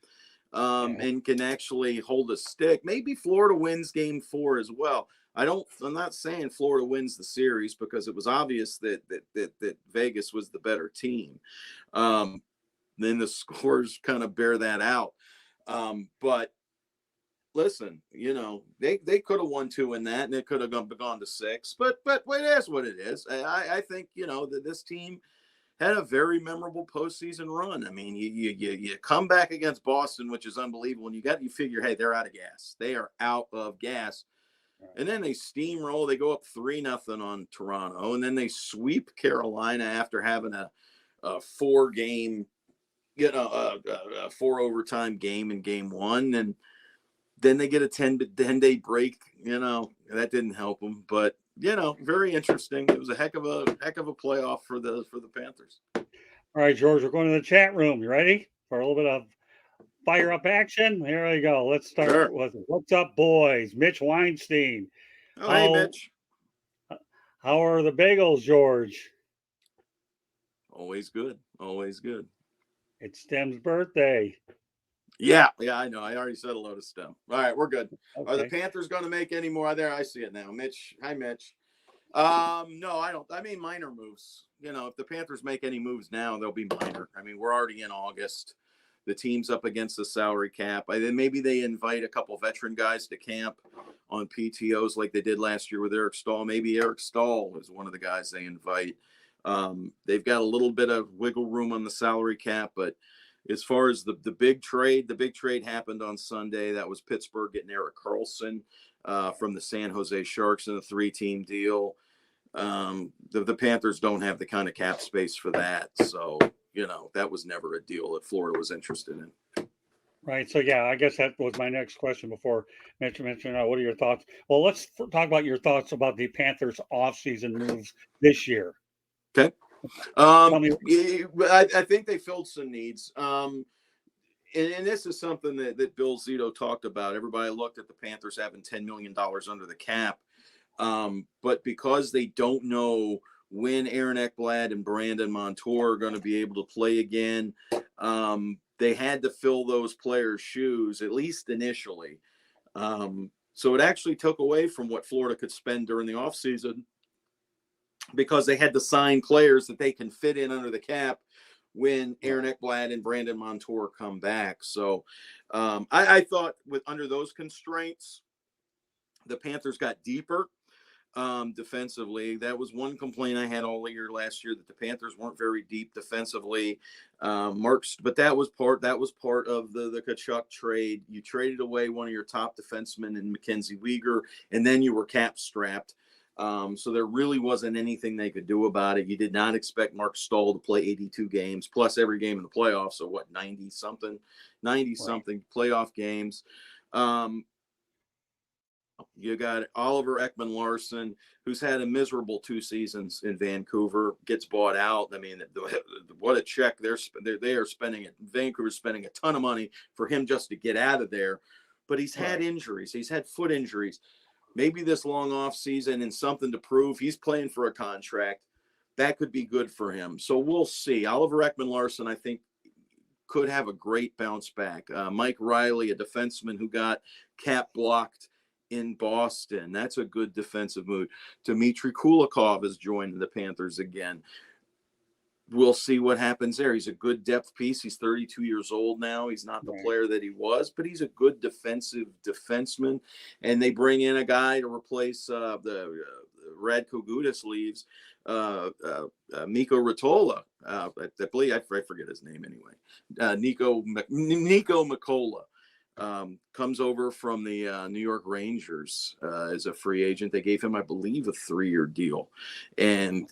and can actually hold a stick, maybe Florida wins game 4 as well. I'm not saying Florida wins the series, because it was obvious that Vegas was the better team. Then the scores kind of bear that out. But listen, they could have won 2 in that, and it could have gone to 6. But wait, that's what it is. I think that this team had a very memorable postseason run. I mean, you come back against Boston, which is unbelievable, and you figure, hey, they're out of gas. They are out of gas. And then they steamroll. They go up 3-0 on Toronto, and then they sweep Carolina after having a 4-game, a 4 overtime game in game 1, and then they get a 10-day break. That didn't help them, but very interesting. It was a heck of a playoff for the Panthers. All right, George, we're going to the chat room. You ready for a little bit of fire up action? Here we go. Let's start with what's up, boys. Mitch Weinstein. Hey, Mitch. How are the bagels, George? Always good. Always good. It's Stem's birthday. Yeah, I know. I already said hello to Stem. All right, we're good. Okay. Are the Panthers going to make any more? There, I see it now. Mitch. Hi, Mitch. No, I don't. I mean, minor moves. If the Panthers make any moves now, they'll be minor. I mean, we're already in August. The team's up against the salary cap. Maybe they invite a couple veteran guys to camp on PTOs like they did last year with Eric Stahl. Maybe Eric Stahl is one of the guys they invite. They've got a little bit of wiggle room on the salary cap, but as far as the big trade happened on Sunday. That was Pittsburgh getting Erik Karlsson from the San Jose Sharks in a 3-team deal. The Panthers don't have the kind of cap space for that. So, that was never a deal that Florida was interested in. Right. So, yeah, I guess that was my next question before Mitch mentioned, what are your thoughts? Well, let's talk about your thoughts about the Panthers offseason moves this year. Okay. I think they filled some needs. And this is something that Billzito talked about. Everybody looked at the Panthers having $10 million under the cap. But because they don't know when Aaron Ekblad and Brandon Montour are going to be able to play again, they had to fill those players' shoes, at least initially. So it actually took away from what Florida could spend during the offseason, because they had to sign players that they can fit in under the cap when Aaron Ekblad and Brandon Montour come back. So I thought under those constraints, the Panthers got deeper defensively. That was one complaint I had all year last year, that the Panthers weren't very deep defensively. But that was part of the Tkachuk trade. You traded away one of your top defensemen in Mackenzie Weegar, and then you were cap strapped. So there really wasn't anything they could do about it. You did not expect Mark Stahl to play 82 games plus every game in the playoffs. So 90 something playoff games. You got Oliver Ekman-Larsson, who's had a miserable 2 seasons in Vancouver, gets bought out. I mean, what a check they are spending. Vancouver's spending a ton of money for him just to get out of there. But he's had injuries. He's had foot injuries. Maybe this long off season and something to prove. He's playing for a contract. That could be good for him. So we'll see. Oliver Ekman-Larsson, I think, could have a great bounce back. Mike Riley, a defenseman who got cap blocked in Boston. That's a good defensive move. Dmitry Kulikov has joined the Panthers again. We'll see what happens there. He's a good depth piece. He's 32 years old now. He's not the player that he was, but he's a good defenseman. And they bring in a guy to replace the Radko Gudas leaves, Mikko Ratola. I believe I forget his name anyway. Nico Mikkola. Comes over from the New York Rangers as a free agent. They gave him, I believe, a 3-year deal. And,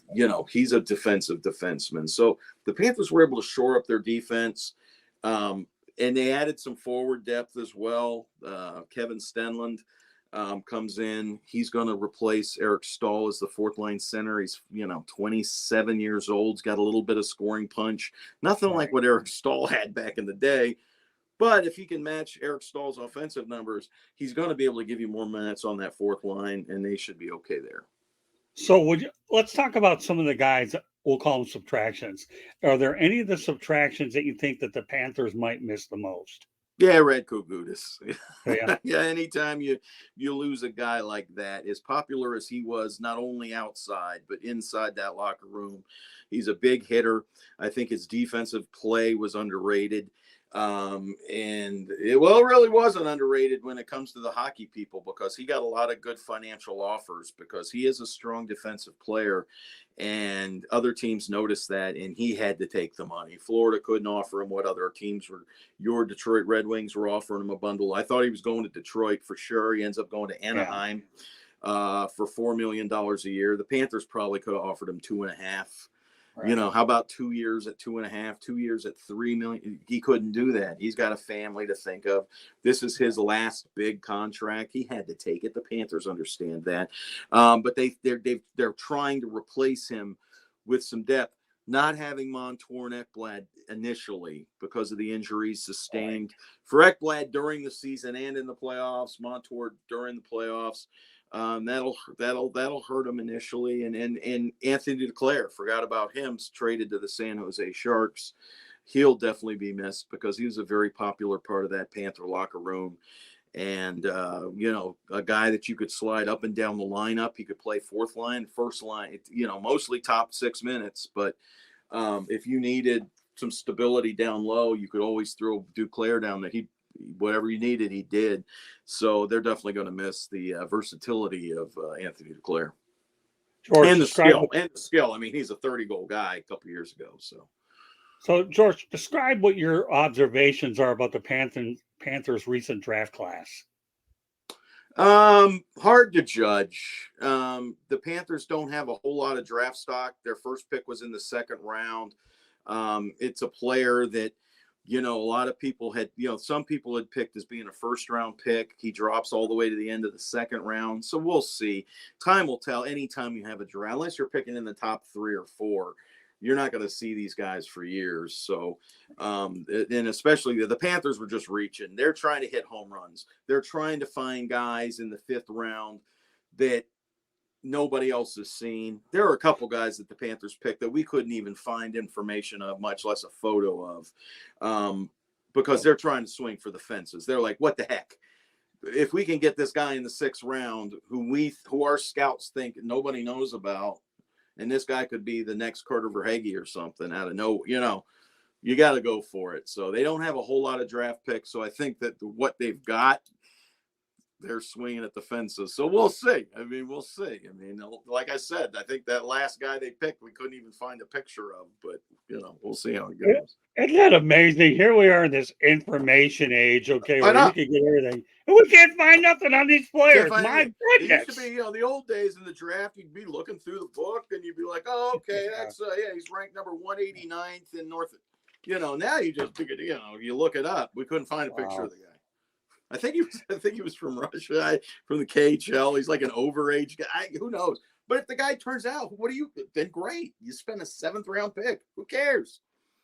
he's a defenseman. So the Panthers were able to shore up their defense. And they added some forward depth as well. Kevin Stenlund comes in. He's going to replace Eric Stahl as the fourth-line center. He's, 27 years old. He's got a little bit of scoring punch. Nothing like what Eric Stahl had back in the day. But if he can match Eric Stahl's offensive numbers, he's going to be able to give you more minutes on that fourth line, and they should be okay there. So let's talk about some of the guys, we'll call them subtractions. Are there any of the subtractions that you think that the Panthers might miss the most? Yeah, Radko Gudas. Yeah. Yeah, anytime you lose a guy like that, as popular as he was, not only outside, but inside that locker room, he's a big hitter. I think his defensive play was underrated. And it really wasn't underrated when it comes to the hockey people, because he got a lot of good financial offers because he is a strong defensive player, and other teams noticed that, and he had to take the money. Florida couldn't offer him what other teams were. Your Detroit Red Wings were offering him a bundle. I thought he was going to Detroit for sure. He ends up going to Anaheim for $4 million a year. The Panthers probably could have offered him $2.5 million. Right. How about 2 years at 2.5, 2 years at $3 million? He couldn't do that. He's got a family to think of. This is his last big contract. He had to take it. The Panthers understand that, but they're trying to replace him with some depth. Not having Montour and Ekblad initially because of the injuries sustained for Ekblad during the season and in the playoffs. Montour during the playoffs. That'll hurt him initially, and Anthony Duclair, forgot about him, traded to the San Jose Sharks. He'll definitely be missed because he was a very popular part of that Panther locker room, and a guy that you could slide up and down the lineup. He could play fourth line, first line, mostly top 6 minutes, but if you needed some stability down low, you could always throw Duclair down there. Whatever you needed, he did. So they're definitely going to miss the versatility of Anthony Duclair. George, and the skill. I mean, he's a 30-goal guy a couple years ago. So George, describe what your observations are about the Panthers' recent draft class. Hard to judge. The Panthers don't have a whole lot of draft stock. Their first pick was in the second round. It's a player that, a lot of people had, some people had picked as being a first-round pick. He drops all the way to the end of the second round. So we'll see. Time will tell. Anytime you have a draft, unless you're picking in the top 3 or 4, you're not going to see these guys for years. So, and especially the Panthers were just reaching. They're trying to hit home runs. They're trying to find guys in the 5th round that nobody else has seen. There are a couple guys that the Panthers picked that we couldn't even find information of, much less a photo of, because they're trying to swing for the fences. They're like, what the heck? If we can get this guy in the 6th round, who our scouts think nobody knows about, and this guy could be the next Carter Verhaeghe or something out of nowhere, you got to go for it. So they don't have a whole lot of draft picks. So I think that what they've got, they're swinging at the fences. So we'll see. We'll see. Like I said, I think that last guy they picked, we couldn't even find a picture of, but we'll see how it goes. Isn't that amazing? Here we are in this information age, okay, where you can get everything, and we can't find nothing on these players. My goodness. It used to be, the old days in the draft, you'd be looking through the book and you'd be like, oh, okay, that's, he's ranked number 189th in North. Now you just, you look it up. We couldn't find a picture of the guy. I think he was from Russia, from the KHL. He's like an overage guy. Who knows? But if the guy turns out, then great. You spend a 7th round pick. Who cares?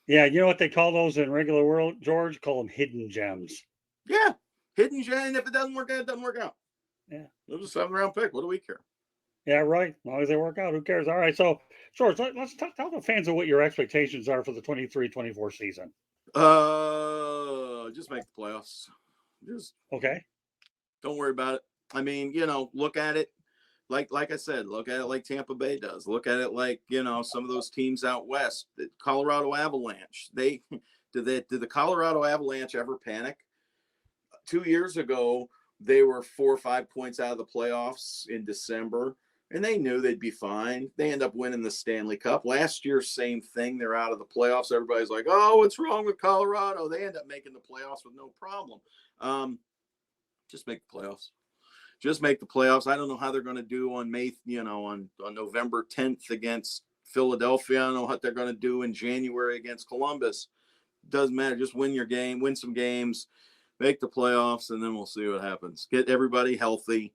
Yeah, you know what they call those in regular world, George? Call them hidden gems. Yeah, hidden gem. If it doesn't work out, it doesn't work out. Yeah, it was a 7th round pick. What do we care? Yeah, right. As long as they work out, who cares? All right, so George, let's tell the fans of what your expectations are for the 23-24 season. Just make the playoffs. Just okay. Don't worry about it. I mean, look at it like I said, look at it like Tampa Bay does. Look at it like, some of those teams out west, the Colorado Avalanche. Did the Colorado Avalanche ever panic? 2 years ago, they were 4 or 5 points out of the playoffs in December, and they knew they'd be fine. They end up winning the Stanley Cup. Last year, same thing. They're out of the playoffs. Everybody's like, oh, what's wrong with Colorado? They end up making the playoffs with no problem. Just make the playoffs. Just make the playoffs. I don't know how they're going to do on on November 10th against Philadelphia. I don't know what they're going to do in January against Columbus. Doesn't matter. Just win your game, win some games, make the playoffs, and then we'll see what happens. Get everybody healthy.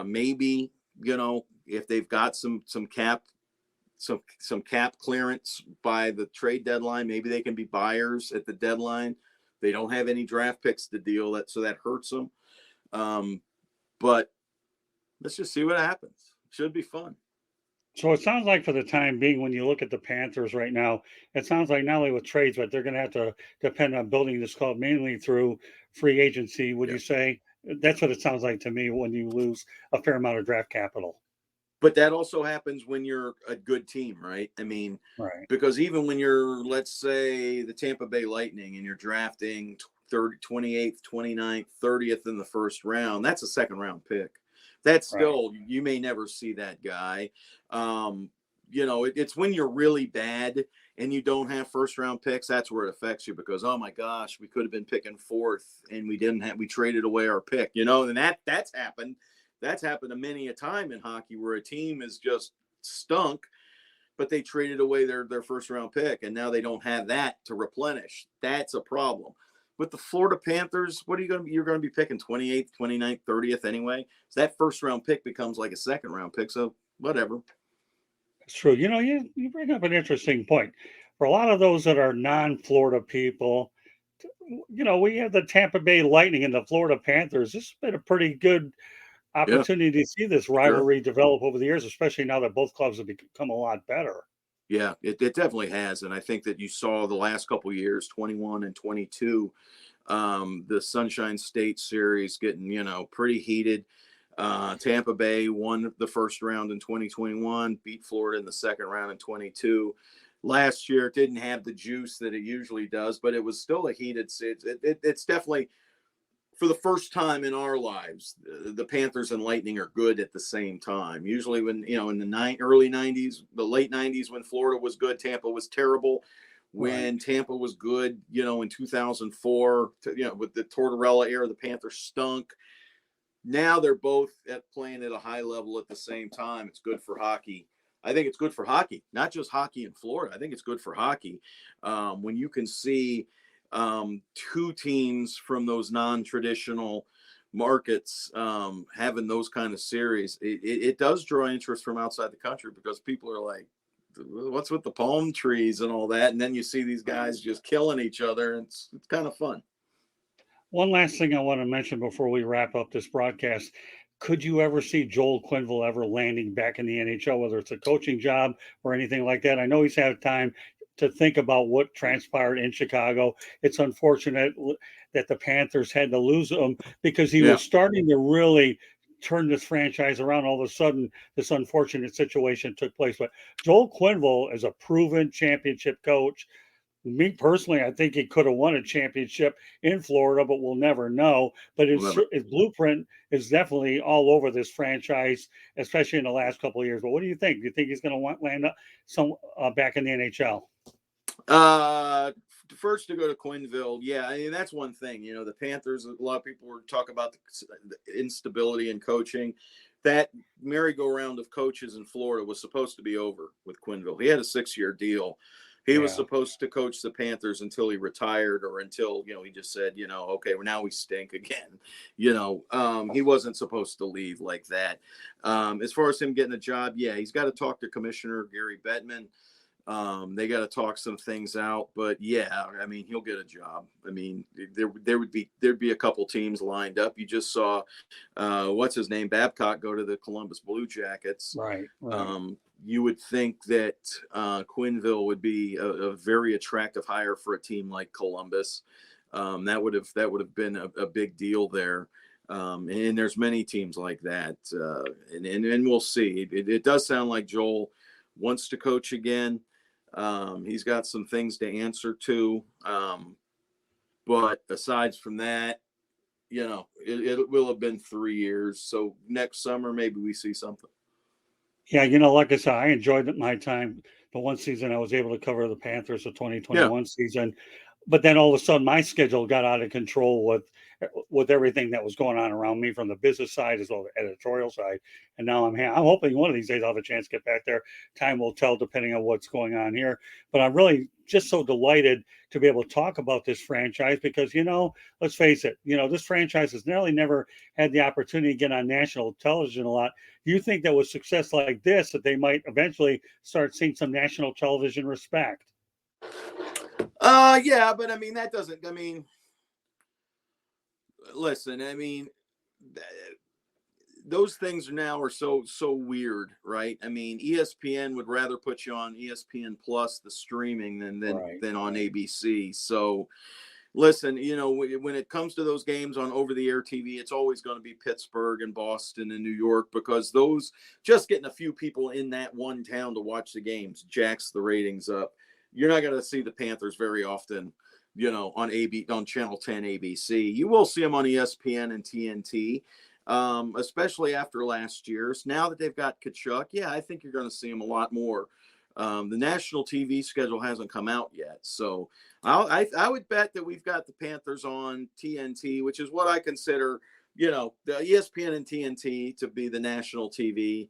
Maybe, if they've got some cap clearance by the trade deadline, maybe they can be buyers at the deadline. They don't have any draft picks to deal so that hurts them. But let's just see what happens. Should be fun. So it sounds like for the time being, when you look at the Panthers right now, it sounds like not only with trades, but they're going to have to depend on building this club mainly through free agency. Would you say? That's what it sounds like to me when you lose a fair amount of draft capital. But that also happens when you're a good team, right? I mean, right. Because even when you're, let's say, the Tampa Bay Lightning and you're drafting 28th, 29th, 30th in the first round, that's a second round pick. That's still, you may never see that guy. It's when you're really bad and you don't have first round picks, that's where it affects you because, oh my gosh, we could have been picking 4th and we traded away our pick, and that's happened. That's happened a many a time in hockey where a team is just stunk, but they traded away their first round pick and now they don't have that to replenish. That's a problem. With the Florida Panthers, you're going to be picking 28th, 29th, 30th anyway. So that first round pick becomes like a second round pick. So whatever. It's true. You bring up an interesting point. For a lot of those that are non-Florida people, we have the Tampa Bay Lightning and the Florida Panthers. This has been a pretty good opportunity to see this rivalry develop over the years, especially now that both clubs have become a lot better. Yeah, it definitely has. And I think that you saw the last couple of years, 21 and 22, the Sunshine State series getting, pretty heated. Tampa Bay won the first round in 2021, beat Florida in the second round in 22. Last year, it didn't have the juice that it usually does, but it was still a heated series. It's definitely, for the first time in our lives, the Panthers and Lightning are good at the same time. Usually when, in the early 90s, the late 90s, when Florida was good, Tampa was terrible. When Tampa was good, in 2004, with the Tortorella era, the Panthers stunk. Now they're both playing at a high level at the same time. It's good for hockey. I think it's good for hockey, not just hockey in Florida. I think it's good for hockey when you can see two teams from those non-traditional markets having those kind of series. It does draw interest from outside the country because people are like, what's with the palm trees and all that? And then you see these guys just killing each other. And it's kind of fun. One last thing I want to mention before we wrap up this broadcast. Could you ever see Joel Quenneville ever landing back in the NHL, whether it's a coaching job or anything like that? I know he's had time to think about what transpired in Chicago. It's unfortunate that the Panthers had to lose him because he was starting to really turn this franchise around. All of a sudden, this unfortunate situation took place. But Joel Quenneville is a proven championship coach. Me personally, I think he could have won a championship in Florida, but we'll never know. But his blueprint is definitely all over this franchise, especially in the last couple of years. But what do you think? Do you think he's going to land back in the NHL? First to go to Quenneville, yeah, I mean, that's one thing. The Panthers, a lot of people were talking about the instability in coaching. That merry-go-round of coaches in Florida was supposed to be over with Quenneville. He had a 6-year deal. He was supposed to coach the Panthers until he retired, or until, he just said, okay, well, now we stink again. He wasn't supposed to leave like that. As far as him getting a job, he's got to talk to Commissioner Gary Bettman. They got to talk some things out, but he'll get a job. There'd be a couple teams lined up. You just saw, what's his name, Babcock, go to the Columbus Blue Jackets. Right. You would think that Quenneville would be a very attractive hire for a team like Columbus. That would have been a big deal there. And there's many teams like that. And we'll see. It does sound like Joel wants to coach again. He's got some things to answer to. But aside from that, it will have been 3 years. So next summer, maybe we see something. Yeah, like I said, I enjoyed my time. The one season I was able to cover the Panthers, the 2021 season. But then all of a sudden my schedule got out of control with everything that was going on around me, from the business side as well as the editorial side. And now I'm hoping one of these days I'll have a chance to get back there. Time will tell, depending on what's going on here. But I'm really just so delighted to be able to talk about this franchise because, let's face it, this franchise has never had the opportunity to get on national television a lot. You think that with success like this, that they might eventually start seeing some national television respect? But that doesn't, listen, those things now are so weird, right? ESPN would rather put you on ESPN Plus, the streaming, than on ABC. So listen, when it comes to those games on over-the-air TV, it's always going to be Pittsburgh and Boston and New York, because those, just getting a few people in that one town to watch the games jacks the ratings up. You're not going to see the Panthers very often, on Channel 10 ABC. You will see them on ESPN and TNT, especially after last year. So now that they've got Tkachuk, I think you're going to see them a lot more. The national TV schedule hasn't come out yet. So I would bet that we've got the Panthers on TNT, which is what I consider, the ESPN and TNT to be the national TV,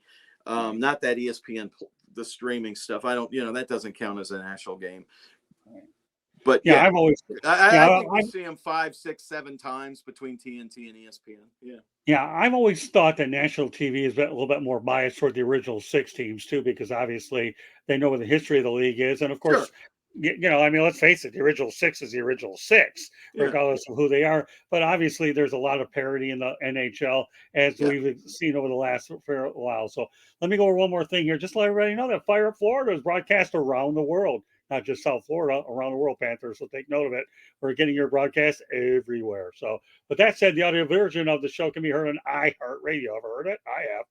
not that ESPN, the streaming stuff. I don't, that doesn't count as a national game. But I've always, I think we see them 5, 6, 7 times between TNT and ESPN. I've always thought that national TV is a little bit more biased toward the original 6 teams too, because obviously they know what the history of the league is, and of course, let's face it, the original 6 is the original 6, regardless of who they are. But obviously, there's a lot of parity in the NHL, as we've seen over the last fair while. So let me go over one more thing here. Just let everybody know that Fire Up Florida is broadcast around the world. Not just South Florida, around the world, Panthers. So take note of it. We're getting your broadcast everywhere. So, with that said, the audio version of the show can be heard on iHeartRadio. Ever heard it? I have.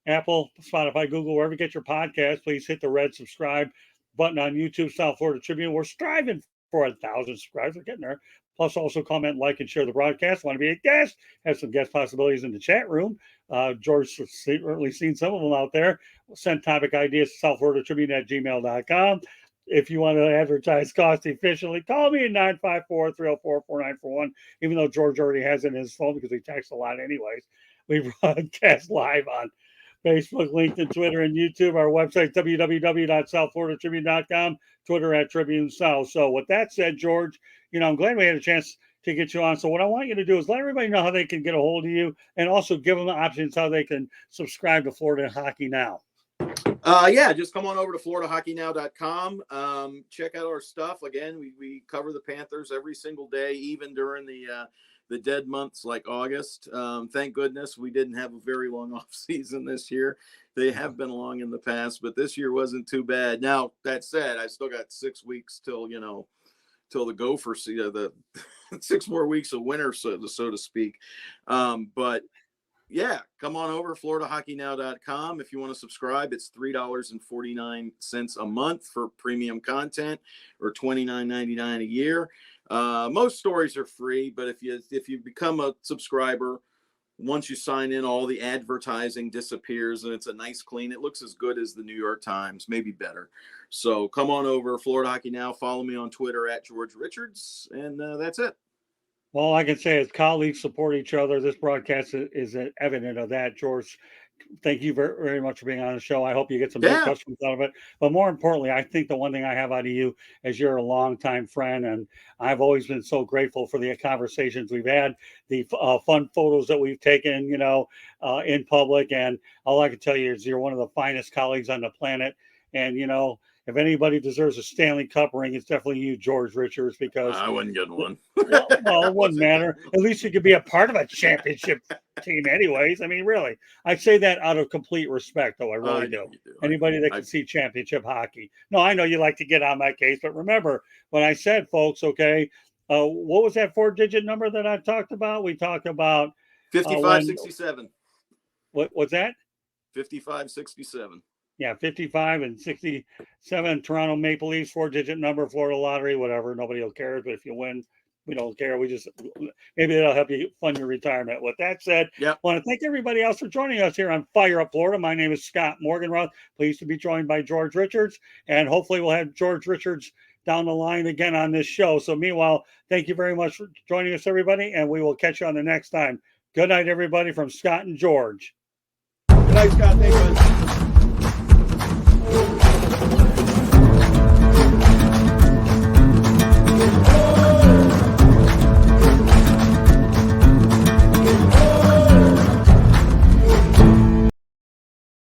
Apple, Spotify, Google, wherever you get your podcast. Please hit the red subscribe button on YouTube, South Florida Tribune. We're striving for 1,000 subscribers. We're getting there. Plus, also comment, like, and share the broadcast. Want to be a guest? Have some guest possibilities in the chat room. George has certainly seen some of them out there. Send topic ideas to southfloridatribune@gmail.com. If you want to advertise cost efficiently, call me at 954-304-4941, even though George already has it in his phone because he texts a lot anyways. We broadcast live on Facebook, LinkedIn, Twitter, and YouTube. Our website, www.southfloridatribune.com, Twitter @Tribune South. So with that said, George, I'm glad we had a chance to get you on. So what I want you to do is let everybody know how they can get a hold of you, and also give them the options how they can subscribe to Florida Hockey Now. Just come on over to floridahockeynow.com. Check out our stuff. Again, we cover the Panthers every single day, even during the dead months like August. Thank goodness we didn't have a very long off season this year. They have been long in the past, but this year wasn't too bad. Now, that said, I still got 6 weeks till the Gophers, the 6 more weeks of winter, so to speak. But come on over, floridahockeynow.com. If you want to subscribe, it's $3.49 a month for premium content, or $29.99 a year. Most stories are free, but if you become a subscriber, once you sign in, all the advertising disappears, and it's a nice clean. It looks as good as the New York Times, maybe better. So come on over, Florida Hockey Now. Follow me on Twitter @George Richards, and that's it. Well, I can say as colleagues support each other, this broadcast is evident of that. George thank you very, very much for being on the show. I hope you get some good questions out of it. But more importantly, I think the one thing I have out of you is you're a longtime friend, and I've always been so grateful for the conversations we've had, the fun photos that we've taken, in public. And all I can tell you is you're one of the finest colleagues on the planet. And, if anybody deserves a Stanley Cup ring, it's definitely you, George Richards, because I wouldn't get one. well, it wouldn't matter. At least you could be a part of a championship team anyways. I mean, really. I say that out of complete respect, though. I really do. Anybody that can see championship hockey. No, I know you like to get on my case, but remember what I said, folks, okay? What was that 4-digit number that I talked about? We talked about 5567. What's that? 5567. Yeah, 55 and 67. Toronto Maple Leafs, 4-digit number, Florida Lottery, whatever. Nobody will care. But if you win, we don't care. Maybe that'll help you fund your retirement. With that said, I want to thank everybody else for joining us here on Fire Up Florida. My name is Scott Morganroth. Pleased to be joined by George Richards. And hopefully we'll have George Richards down the line again on this show. So meanwhile, thank you very much for joining us, everybody. And we will catch you on the next time. Good night, everybody, from Scott and George. Good night, Scott. Thank you.